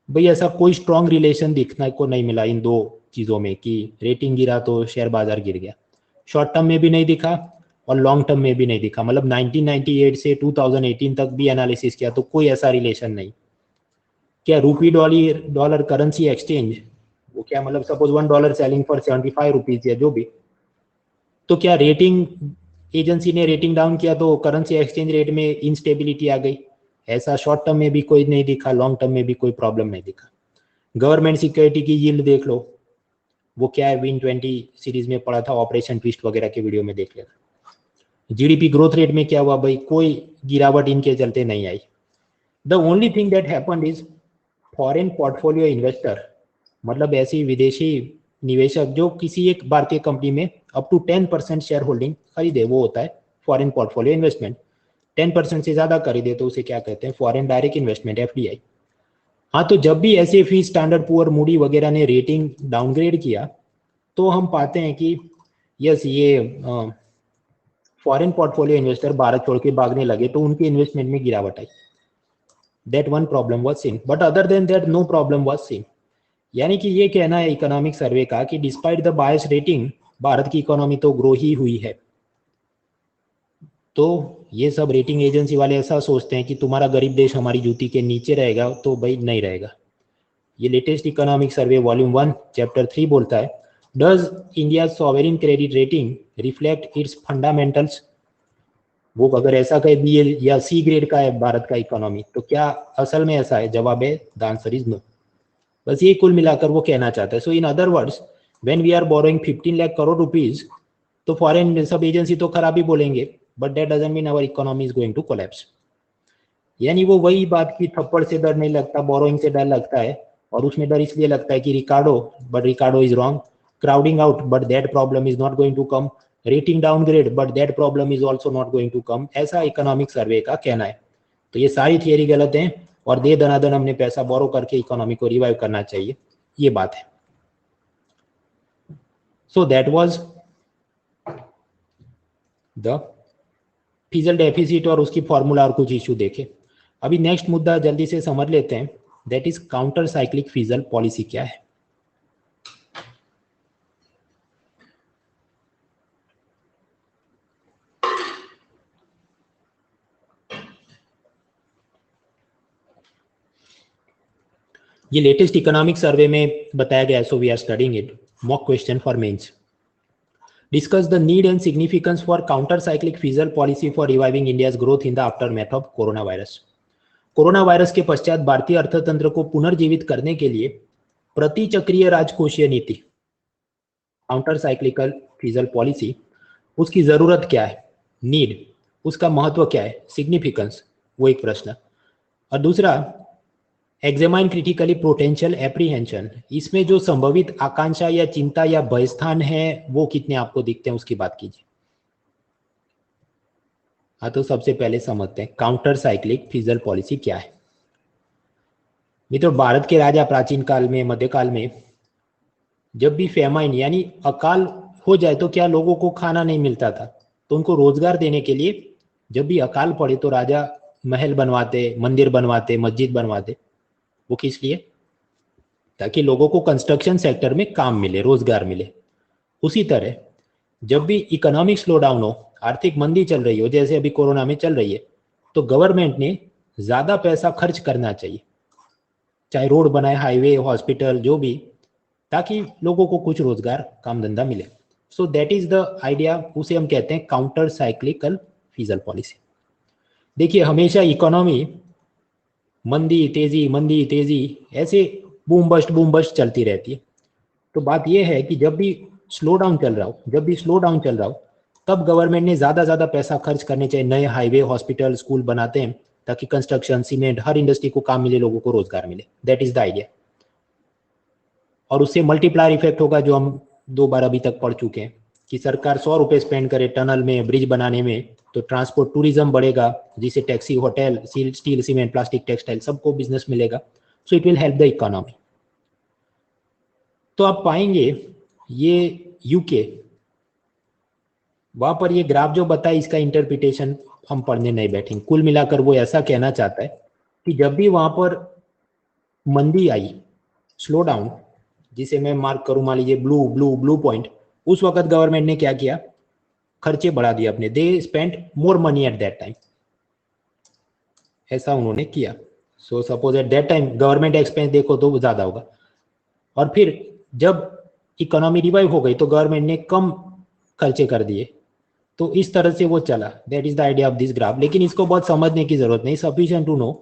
भाई ऐसा कोई स्ट्रॉन्ग रिलेशन दिखने को नहीं मिला इन दो चीज़ों में कि रेटिंग गिरा तो शेयर बाजार गिर गया। शॉर्ट टर्म में भी नहीं दिखा और लॉन्ग टर्म में भी नहीं दिखा, मतलब 1998 से 2018 तक भी एनालिसिस किया तो कोई ऐसा रिलेशन नहीं। क्या रूपी डॉलर करेंसी एक्सचेंज, वो क्या मतलब सपोज $1 सेलिंग फॉर 75 रुपीज या जो भी, तो क्या रेटिंग एजेंसी ने रेटिंग डाउन किया तो करेंसी एक्सचेंज रेट में इंस्टेबिलिटी आ गई? ऐसा शॉर्ट टर्म में भी कोई नहीं दिखा, लॉन्ग टर्म में भी कोई प्रॉब्लम नहीं दिखा। गवर्नमेंट सिक्योरिटी की यील्ड देख लो, वो क्या है, Win20 सीरीज में पढ़ा था, ऑपरेशन ट्विस्ट वगैरह के वीडियो में देख लेना। जीडीपी ग्रोथ रेट में क्या हुआ भाई, कोई गिरावट इनके चलते नहीं आई। The only thing that happened is foreign portfolio investor, मतलब ऐसी विदेशी निवेशक जो किसी एक भारतीय कंपनी में अप टू 10% शेयर होल्डिंग खरीदे, वो होता है फॉरेन पोर्टफोलियो इन्वेस्टमेंट। 10% से ज्यादा खरीदे तो उसे क्या कहते हैं, फॉरेन डायरेक्ट इन्वेस्टमेंट, FDI। हाँ तो जब भी S&P, स्टैंडर्ड पुअर, मूडी वगैरह ने रेटिंग डाउनग्रेड किया तो हम पाते हैं कि यस ये फॉरेन पोर्टफोलियो इन्वेस्टर भारत छोड़ के भागने लगे तो उनके इन्वेस्टमेंट में गिरावट आई। That one problem was seen, but other than that no problem was seen. यानी कि ये कहना है इकोनॉमिक सर्वे का कि despite the bias rating Bharat की इकोनॉमी तो ग्रो ही हुई है। तो ये सब रेटिंग एजेंसी वाले ऐसा सोचते हैं कि तुम्हारा गरीब देश हमारी जूती के नीचे रहेगा, तो भाई नहीं रहेगा। ये latest economic survey volume 1 chapter 3 बोलता है, does India sovereign credit rating reflect it's fundamentals? वो अगर ऐसा कहे B या C ग्रेड का है भारत का इकोनॉमी, तो क्या असल में ऐसा है? जवाब है द आंसर इज नो। बस ये कुल मिलाकर वो कहना चाहता है। So in other words, when we are borrowing 15 lakh crore rupees, तो फॉरेन सब एजेंसी तो खराब ही बोलेंगे, but that doesn't mean our economy is going to collapse. यानी वो वही बात की थप्पड़ से डर नहीं लगता, बोरोइंग से डर लगता है, और उसमें डर इसलिए लगता है कि Ricardo, but Ricardo is wrong, crowding out, but that problem is not going to come, rating downgrade, but that problem is also not going to come, ऐसा इकोनॉमिक सर्वे का कहना है। तो ये सारी थियरी गलत है और दे दनादन हमने पैसा बोरो करके इकोनॉमी को रिवाइव करना चाहिए, ये बात है। So that was the fizzle deficit और उसकी फॉर्मूला और कुछ इश्यू देखे। अभी नेक्स्ट मुद्दा जल्दी से समझ लेते हैं, that is counter cyclic fiscal policy क्या है। ये लेटेस्ट इकोनॉमिक सर्वे में बताया गया है, so we are studying it. Mock question for mains, discuss the need and significance for counter cyclic fiscal policy for reviving India's growth in the aftermath of corona virus. Corona virus के पश्चात भारतीय अर्थतंत्र को पुनर्जीवित करने के लिए प्रतिचक्रीय राजकोषीय नीति, काउंटर साइक्लिकल फिजल पॉलिसी, उसकी जरूरत क्या है, नीड, उसका महत्व क्या है, सिग्निफिकेंस, वो एक प्रश्न। और दूसरा, एग्जामाइन क्रिटिकली पोटेंशियल एप्रीहेंशन, इसमें जो संभवित आकांक्षा या चिंता या भयस्थान है वो कितने आपको दिखते हैं, उसकी बात कीजिए। हाँ तो सबसे पहले समझते हैं काउंटर साइक्लिक फिजल पॉलिसी क्या है। मित्रों, भारत के राजा प्राचीन काल में, मध्यकाल में, जब भी फेमाइन यानी अकाल हो जाए तो क्या लोगों को खाना नहीं मिलता था, तो उनको रोजगार देने के लिए जब भी अकाल पड़े तो राजा महल बनवाते, मंदिर बनवाते, मस्जिद बनवाते। वो किस लिए? ताकि लोगों को कंस्ट्रक्शन सेक्टर में काम मिले, रोजगार मिले। उसी तरह जब भी इकोनॉमिक स्लो डाउन हो, आर्थिक मंदी चल रही हो, जैसे अभी कोरोना में चल रही है, तो गवर्नमेंट ने ज्यादा पैसा खर्च करना चाहिए, चाहे रोड बनाए, हाईवे, हॉस्पिटल, जो भी, ताकि लोगों को कुछ रोजगार, काम धंधा मिले। सो दैट इज द आइडिया, उसे हम कहते हैं काउंटर साइक्लिकल फिजल पॉलिसी। देखिए हमेशा इकोनॉमी मंदी तेजी ऐसे बूम बस्ट चलती रहती है। तो बात यह है कि जब भी स्लो डाउन चल रहा हो तब गवर्नमेंट ने ज्यादा पैसा खर्च करने चाहिए। नए हाईवे, हॉस्पिटल, स्कूल बनाते हैं ताकि कंस्ट्रक्शन, सीमेंट, हर इंडस्ट्री को काम मिले, लोगों को रोजगार मिले। That is the idea. और उससे मल्टीप्लायर इफेक्ट होगा, जो हम 2 बार अभी तक पढ़ चुके हैं कि सरकार 100 रुपए स्पेंड करे टनल में, ब्रिज बनाने में, तो ट्रांसपोर्ट टूरिज्म बढ़ेगा, जिससे taxi, hotel, steel, cement, plastic, textile, सबको बिजनेस मिलेगा। So it will help the economy. तो आप पाएंगे ये यूके, वहां पर ये ग्राफ जो बताया, इसका इंटरप्रिटेशन हम पढ़ने नहीं बैठेंगे। कुल मिलाकर वो ऐसा कहना चाहता है कि जब भी वहां पर मंदी आई, स्लो डाउन, जिसे मैं मार्क करूं, मान लीजिए ब्लू पॉइंट, उस वक्त गवर्नमेंट ने क्या किया, खर्चे बढ़ा दिए अपने। They spent more money at that time, ऐसा उन्होंने किया। So suppose at that time government expense देखो तो ज्यादा होगा। और फिर जब इकोनॉमी रिवाइव हो गई तो गवर्नमेंट ने कम खर्चे कर दिए। तो इस तरह से वो चला। That is the idea of this graph. लेकिन इसको बहुत समझने की जरूरत नहीं, सफिशिएंट टू नो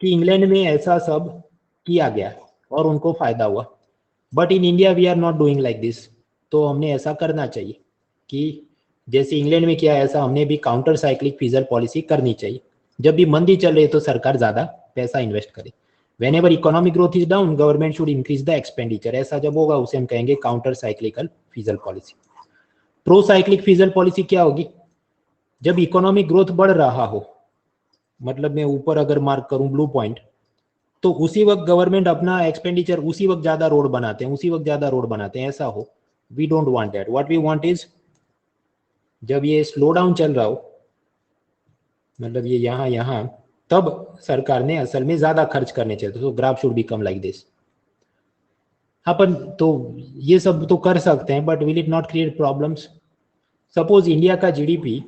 कि इंग्लैंड में ऐसा सब किया गया और उनको फायदा हुआ। But in India we are not doing like this. तो हमने ऐसा करना चाहिए कि जैसे इंग्लैंड में किया, ऐसा हमने भी काउंटर साइक्लिक फिजल पॉलिसी करनी चाहिए। जब भी मंदी चल रही है तो सरकार ज्यादा पैसा इन्वेस्ट करे। Whenever economic growth is down, government should increase the expenditure. ऐसा जब होगा उसे हम कहेंगे counter cyclical fizzle policy. Pro cyclic fiscal policy क्या होगी, जब इकोनॉमिक ग्रोथ बढ़ रहा हो, मतलब मैं ऊपर अगर मार्क करूं ब्लू पॉइंट, तो उसी वक्त गवर्नमेंट अपना एक्सपेंडिचर, उसी वक्त ज्यादा रोड बनाते हैं, ऐसा हो। We don't want that. What we want is, जब ये स्लो डाउन चल रहा हो, मतलब ये यहाँ तब सरकार ने असल में ज्यादा खर्च करने चाहिए। तो graph should become like this. अपन तो ये सब तो कर सकते हैं, but will it not create problems. Suppose India का जीडीपी,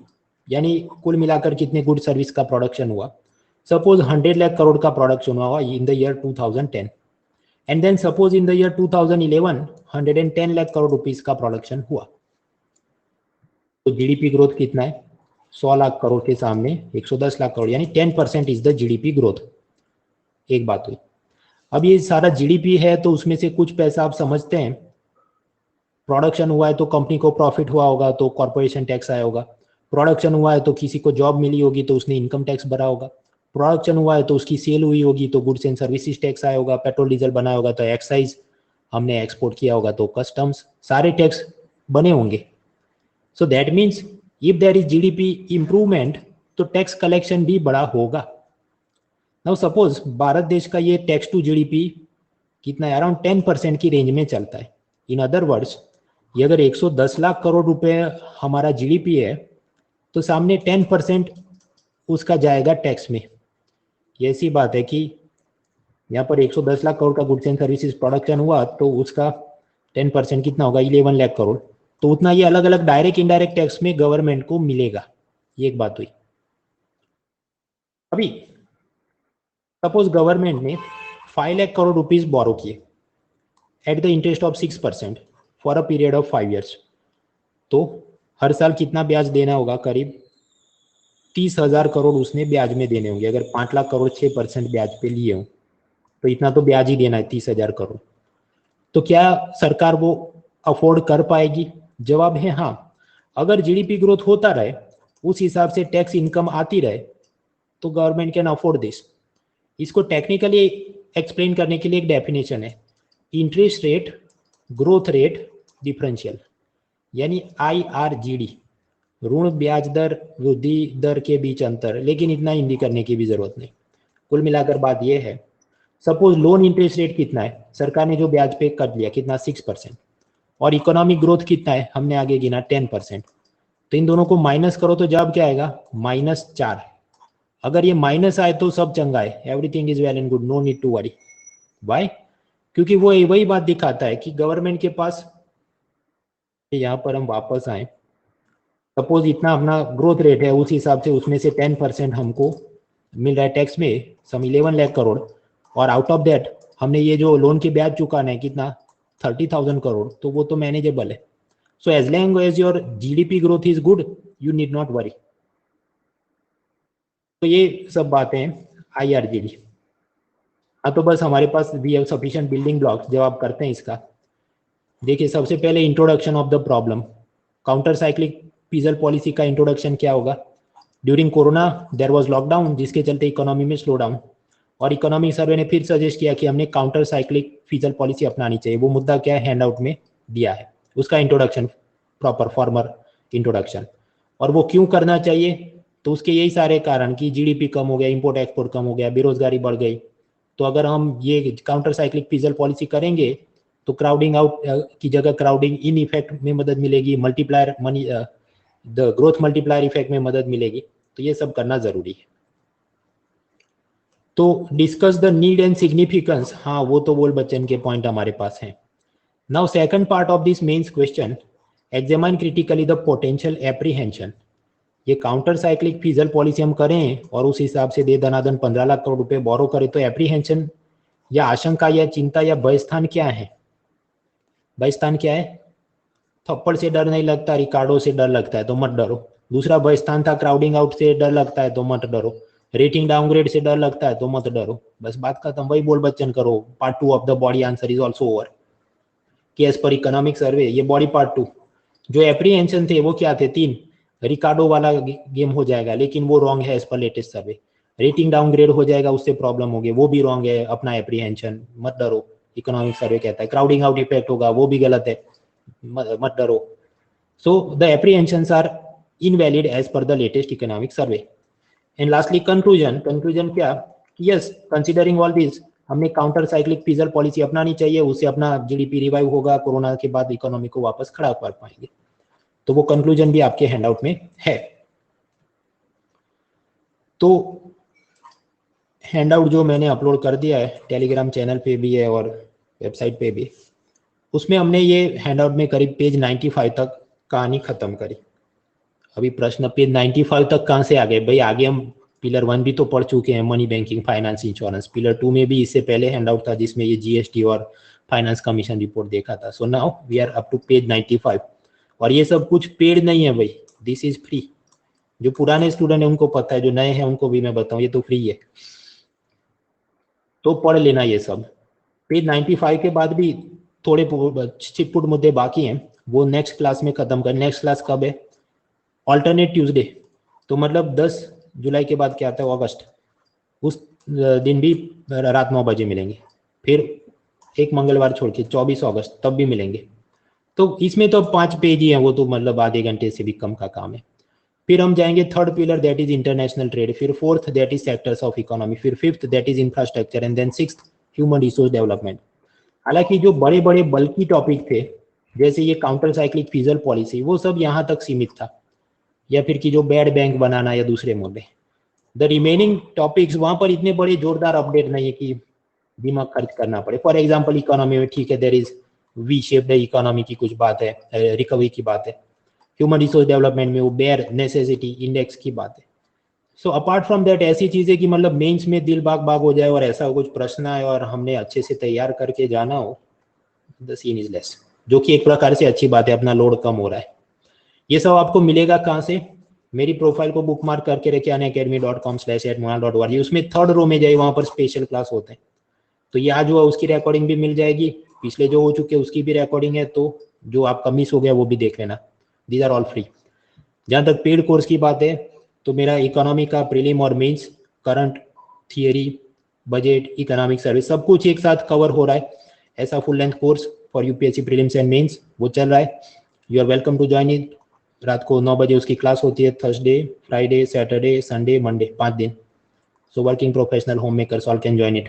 यानी कुल मिलाकर कितने गुड सर्विस का प्रोडक्शन हुआ, सपोज 100 लाख करोड़ का प्रोडक्शन हुआ in the year 2010, and then suppose in the year 2011 110 lakh crore rupees का प्रोडक्शन हुआ। तो जीडीपी ग्रोथ कितना है, 100 लाख करोड़ के सामने 110 लाख करोड़, यानी 10% इज द जीडीपी ग्रोथ। एक बात हुई। अब ये सारा जीडीपी है तो उसमें से कुछ पैसा आप समझते हैं प्रोडक्शन हुआ है तो कंपनी को प्रॉफिट हुआ होगा तो कॉर्पोरेशन टैक्स आया होगा। प्रोडक्शन हुआ है तो किसी को जॉब मिली होगी तो उसने इनकम टैक्स भरा होगा। प्रोडक्शन हुआ है तो उसकी सेल हुई होगी तो गुड्स एंड सर्विसेज टैक्स आया होगा। पेट्रोल डीजल बनाया होगा तो एक्साइज, हमने एक्सपोर्ट किया होगा तो कस्टम्स, सारे टैक्स बने होंगे। So that means if there is GDP improvement तो टैक्स कलेक्शन भी बड़ा होगा। नाउ सपोज भारत देश का ये टैक्स टू जीडीपी कितना है, अराउंड 10% की रेंज में चलता है। इन अदर वर्ड्स, ये अगर 110 लाख करोड़ रुपए हमारा जीडीपी है तो सामने 10% उसका जाएगा टैक्स में। ये ऐसी बात है कि यहाँ पर 110 लाख करोड़ का गुड्स एंड सर्विसेज प्रोडक्शन हुआ तो उसका 10% कितना होगा, 11 लाख करोड़। तो उतना ये अलग अलग डायरेक्ट इनडायरेक्ट टैक्स में गवर्नमेंट को मिलेगा। ये एक बात हुई। अभी सपोज गवर्नमेंट ने 5 लाख करोड़ रुपीस बोरो किए at the interest of 6% for a period of 5 years। तो हर साल कितना ब्याज देना होगा, करीब 30,000 करोड़ उसने ब्याज में देने होंगे। अगर 5 लाख करोड़ 6% ब्याज पे लिए हो तो इतना तो ब्याज ही देना है, 30,000 करोड़। तो क्या सरकार वो अफोर्ड कर पाएगी? जवाब है हाँ। अगर जीडीपी ग्रोथ होता रहे, उस हिसाब से टैक्स इनकम आती रहे, तो गवर्नमेंट कैन अफोर्ड दिस। इसको टेक्निकली एक्सप्लेन करने के लिए एक डेफिनेशन है, interest rate growth rate differential, यानी IRGD, ऋण ब्याज दर वृद्धि दर के बीच अंतर। लेकिन इतना हिंदी करने की भी जरूरत नहीं। कुल मिलाकर बात यह है, सपोज लोन इंटरेस्ट रेट कितना है, सरकार ने जो ब्याज पे कर लिया कितना, 6%, और इकोनॉमिक ग्रोथ कितना है, हमने आगे गिना 10%। तो इन दोनों को माइनस करो तो जवाब क्या आएगा, -4। अगर ये माइनस आए तो सब चंगा है, everything is well and good, no need to worry. Why? क्योंकि वो वही बात दिखाता है कि गवर्नमेंट के पास, यहाँ पर हम वापस आए, सपोज इतना अपना ग्रोथ रेट है, उस हिसाब से उसमें से 10% हमको मिल रहा है टैक्स में, सम 11 लाख करोड़, और आउट ऑफ दैट हमने ये जो लोन के ब्याज चुकाना है कितना 30,000 करोड़, तो वो तो मैनेजेबल है. So as long as your GDP growth is good, you need not worry. तो ये सब बातें हैं IRGD. हाँ, तो बस हमारे पास we have sufficient building blocks. जब आप करते हैं इसका, देखिए सबसे पहले introduction of the problem. Counter cyclic fiscal policy का इंट्रोडक्शन क्या होगा? During corona there was lockdown, जिसके चलते इकोनॉमी में स्लो डाउन, और इकोनॉमिक सर्वे ने फिर सजेस्ट किया कि हमने काउंटर साइक्लिक फिजल पॉलिसी अपनानी चाहिए. वो मुद्दा क्या है, हैंड आउट में दिया है, उसका इंट्रोडक्शन, प्रॉपर फॉर्मर इंट्रोडक्शन. और वो क्यों करना चाहिए? तो उसके यही सारे कारण कि जीडीपी कम हो गया, इंपोर्ट एक्सपोर्ट कम हो गया, बेरोजगारी बढ़ गई. तो अगर हम ये काउंटर साइक्लिक फिजल पॉलिसी करेंगे तो क्राउडिंग आउट की जगह क्राउडिंग इन इफेक्ट में मदद मिलेगी, multiplier money, the growth multiplier effect में मदद मिलेगी. तो ये सब करना जरूरी है. तो discuss the need and significance. हाँ, वो तो बोल बच्चन के पॉइंट हमारे पास हैं. Now second part of this mains question, examine critically the potential apprehension. ये काउंटर साइक्लिक फिजल पॉलिसी हम करें और उस हिसाब से दे दनादन 15 लाख करोड़ रुपए बोरो करें, तो एप्रीहेंशन या आशंका या चिंता या भय स्थान क्या है? भय स्थान क्या है? थप्पड़ से डर नहीं लगता, रिकार्डो से डर लगता है तो मत डरो. दूसरा भय स्थान था क्राउडिंग आउट से डर लगता है तो मत डरो. रेटिंग डाउनग्रेड से डर लगता है तो मत डरो. बस बात खत्म. वही बोल बच्चन करो. Part 2 of the body answer is also over. कि एज पर इकोनॉमिक सर्वे, ये बॉडी पार्ट 2. जो एप्रीहेंशन थे वो क्या थे? 3. रिकार्डो वाला गेम हो जाएगा, लेकिन वो रॉन्ग है एज पर लेटेस्ट सर्वे. रेटिंग डाउनग्रेड हो जाएगा, उससे प्रॉब्लम होगी, वो भी रॉन्ग है. अपना एप्रीहेंशन, मत डरो, इकोनॉमिक सर्वे कहता है. क्राउडिंग आउट इफेक्ट होगा, वो भी गलत है, मत डरो. So the apprehensions are invalid as per the latest economic survey. And lastly conclusion. Conclusion क्या? Yes, considering all this, हमने काउंटर साइक्लिक फिजल पॉलिसी अपनानी चाहिए. उससे अपना जीडीपी रिवाइव होगा, कोरोना के बाद इकोनॉमी को वापस खड़ा कर पाएंगे. तो वो कंक्लूजन भी आपके हैंडआउट में है. तो हैंडआउट जो मैंने अपलोड कर दिया है, टेलीग्राम चैनल पे भी है और वेबसाइट पे भी, उसमें हमने ये हैंडआउट में करीब पेज 95 तक कहानी खत्म करी. अभी प्रश्न पेज 95 तक कहाँ से आ गए भाई? आगे हम पिलर 1 भी तो पढ़ चुके हैं, money banking finance insurance. Pillar 2 में भी इससे पहले हैंडआउट था जिसमें ये जीएसटी और फाइनेंस कमीशन रिपोर्ट देखा था. So now we are up to page 95. और ये सब कुछ पेड नहीं है भाई, दिस इज फ्री. जो पुराने स्टूडेंट है उनको पता है, जो नए हैं उनको भी मैं बताऊं, ये तो फ्री है. तो पढ़ लेना ये सब. पेज 95 के बाद भी थोड़े छिटपुट मुद्दे बाकी हैं, वो नेक्स्ट क्लास में खत्म कर. नेक्स्ट क्लास कब है? Alternate Tuesday. तो मतलब 10 जुलाई के बाद क्या आता है? अगस्त. उस दिन भी रात 9 बजे मिलेंगे. फिर एक मंगलवार छोड़ के 24 अगस्त तब भी मिलेंगे. तो इसमें तो 5 पेज ही हैं, वो तो मतलब आधे घंटे से भी कम का काम है. फिर हम जाएंगे third pillar, that is international trade. फिर fourth, that is sectors of economy. फिर fifth, that is infrastructure. And then sixth, human resource development. हालांकि जो बड़े बड़े बल्की टॉपिक थे, जैसे ये काउंटर साइक्लिक फिजल पॉलिसी, वो सब यहाँ तक सीमित था. या फिर कि जो बैड बैंक बनाना या दूसरे मुद्दे, द रिमेनिंग टॉपिक्स वहां पर इतने बड़े जोरदार अपडेट नहीं है कि दिमाग खर्च करना पड़े. फॉर एग्जांपल इकोनॉमी में ठीक है, there is V shaped economy की कुछ बात है, रिकवरी की बात है. ह्यूमन रिसोर्स डेवलपमेंट में वो बेयर नेसेसिटी इंडेक्स की बात है. सो अपार्ट फ्रॉम दैट ऐसी चीजें कि मतलब मेंस में दिल बाग बाग हो जाए और ऐसा कुछ प्रश्न आए और हमने अच्छे से तैयार करके जाना हो, द सीन इज लेस. जो कि एक प्रकार से अच्छी बात है, अपना लोड कम हो रहा है. ये सब आपको मिलेगा कहाँ से? मेरी प्रोफाइल को बुकमार्क करके रखे, unacademy.com/@monal.org. उसमें थर्ड रो में जाइए, वहां पर स्पेशल क्लास होते हैं. तो ये आज हुआ उसकी रिकॉर्डिंग भी मिल जाएगी, पिछले जो हो चुके उसकी भी रिकॉर्डिंग है. तो जो आपका मिस हो गया वो भी देख लेना. These are all free. जहाँ तक पेड कोर्स की बात है, तो मेरा इकोनॉमी का प्रीलिम और mains, current, theory, budget, economic service सब कुछ एक साथ कवर हो रहा है. ऐसा full length course for UPSC prelims and mains वो चल रहा है. You are welcome to join it. रात को 9 बजे उसकी क्लास होती है. Thursday, Friday, Saturday, Sunday, Monday, 5 दिन. So working professional, homemakers all can join it.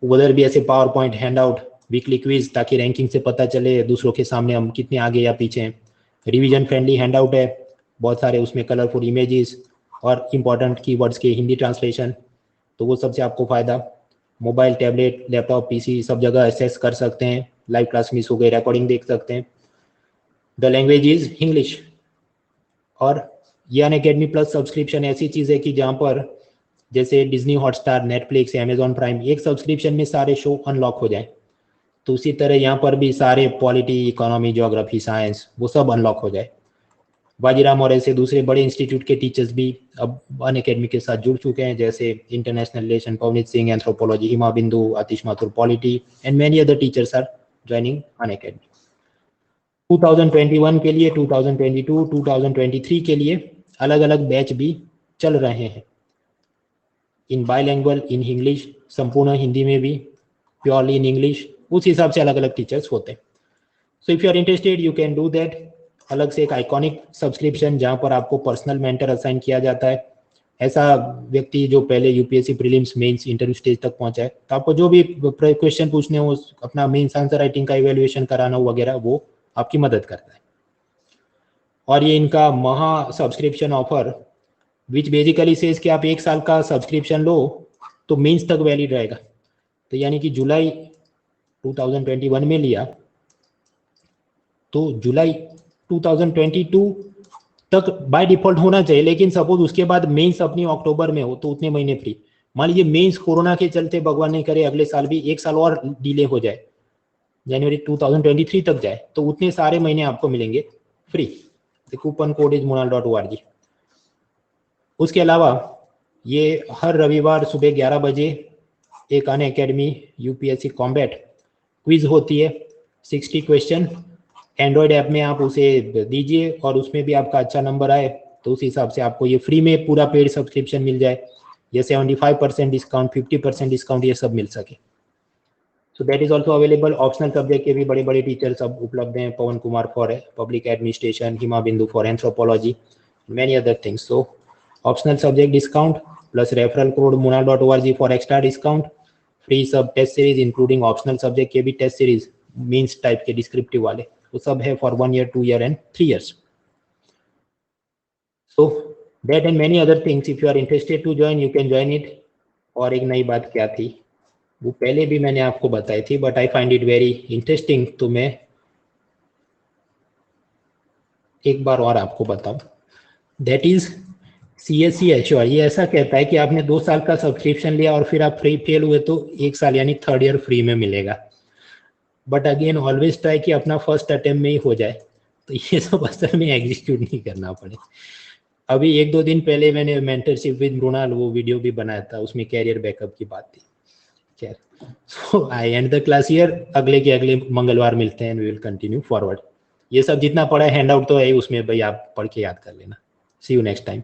उधर भी ऐसे PowerPoint, handout, weekly quiz, ताकि रैंकिंग से पता चले दूसरों के सामने हम कितने आगे या पीछे हैं. रिवीजन फ्रेंडली हैंड आउट है बहुत सारे, उसमें कलरफुल इमेजेस और इंपॉर्टेंट कीवर्ड्स के हिंदी ट्रांसलेशन. तो वो सबसे आपको फायदा. मोबाइल, टैबलेट, लैपटॉप, पीसी सब जगह एक्सेस कर सकते हैं. लाइव क्लास मिस हो गई, रिकॉर्डिंग देख सकते हैं. The language is English. और ये अनअकैडमी प्लस सब्सक्रिप्शन ऐसी चीज़ है कि जहाँ पर जैसे Disney Hotstar, Netflix, Amazon prime, एक सब्सक्रिप्शन में सारे शो अनलॉक हो जाए, तो उसी तरह यहाँ पर भी सारे पॉलिटी, इकोनॉमी, ज्योग्राफी, साइंस वो सब अनलॉक हो जाए। बाजीराव मौर्य से दूसरे बड़े इंस्टीट्यूट के टीचर्स भी अब अनअकैडमी के साथ जुड़ चुके हैं, जैसे international relation, Pavneet Singh anthropology, Hima Bindu, Atish Mathur polity, and many other teachers are joining Unacademy. 2021 के लिए, 2022, 2023 के लिए अलग अलग बैच भी चल रहे हैं, इन बायलैंग्वेज, इन इंग्लिश, संपूर्ण हिंदी में भी, प्योरली इन इंग्लिश, उस हिसाब से अलग अलग टीचर्स होते हैं। So if you are interested you can do that. अलग से एक आइकॉनिक सब्सक्रिप्शन जहां पर आपको पर्सनल मेंटर असाइन किया जाता है, ऐसा व्यक्ति जो पहले UPSC prelims, mains, interview stage तक पहुंचा है, तो आपको जो भी क्वेश्चन पूछने हो, अपना मेंस आंसर राइटिंग का इवेल्युएशन कराना हो वगैरह, वो आपकी मदद करता है। और ये इनका महा subscription offer which basically says कि आप 1 साल का सब्सक्रिप्शन लो तो मेंस तक वैलिड रहेगा। तो यानी कि जुलाई 2021 में लिया तो जुलाई 2022 तक बाय डिफॉल्ट होना चाहिए, लेकिन सपोज उसके बाद मेंस अपनी अक्टूबर में हो तो उतने महीने फ्री। मान लीजिए मेंस कोरोना के चलते भगवान नहीं करे अगले साल भी 1 साल और डिले हो जाए, जनवरी 2023 तक जाए, तो उतने सारे महीने आपको मिलेंगे free. The coupon code is monal.org। उसके अलावा ये हर रविवार सुबह 11 बजे एक अनअकैडमी यूपीएससी कॉम्बैट क्विज होती है, 60 क्वेश्चन। एंड्रॉयड ऐप में आप उसे दीजिए और उसमें भी आपका अच्छा नंबर आए तो उस हिसाब से आपको ये फ्री में पूरा पेड सब्सक्रिप्शन मिल जाए, ये 75% डिस्काउंट, 50% डिस्काउंट, ये सब मिल सके। So that is also available. Optional subject के भी बड़े बड़े टीचर सब उपलब्ध हैं, Pavan Kumar for public administration, Hima Bindu for anthropology, many other things. So optional subject discount plus referral code monal.org for extra discount, free सब test series including optional subject के भी टेस्ट सीरीज, मीन्स टाइप के डिस्क्रिप्टिव वाले, वो सब है for 1 year, 2 year and 3 years। So that and many other things, if you are interested to join you can join it। और एक नई बात क्या थी वो पहले भी मैंने आपको बताई थी, but I find it very interesting, तो मैं एक बार और आपको बताऊं। That is CSC assure. ये ऐसा कहता है कि आपने 2 साल का सब्सक्रिप्शन लिया और फिर आप फ्री फेल हुए तो 1 साल यानी 3rd year फ्री में मिलेगा। बट अगेन ऑलवेज ट्राई कि अपना फर्स्ट अटेम्प्ट में ही हो जाए, तो ये सब असल में एग्जीक्यूट नहीं करना पड़े। अभी 1-2 दिन पहले मैंने मेंटरशिप विद मृणाल वो वीडियो भी बनाया था, उसमें कैरियर बैकअप की बात थी। खैर, सो आई एंड द क्लास हियर। अगले के अगले मंगलवार मिलते हैं, वी विल कंटिन्यू फॉरवर्ड। ये सब जितना पढ़ा है हैंड आउट तो है, उसमें भाई आप पढ़ के याद कर लेना। सी यू नेक्स्ट टाइम।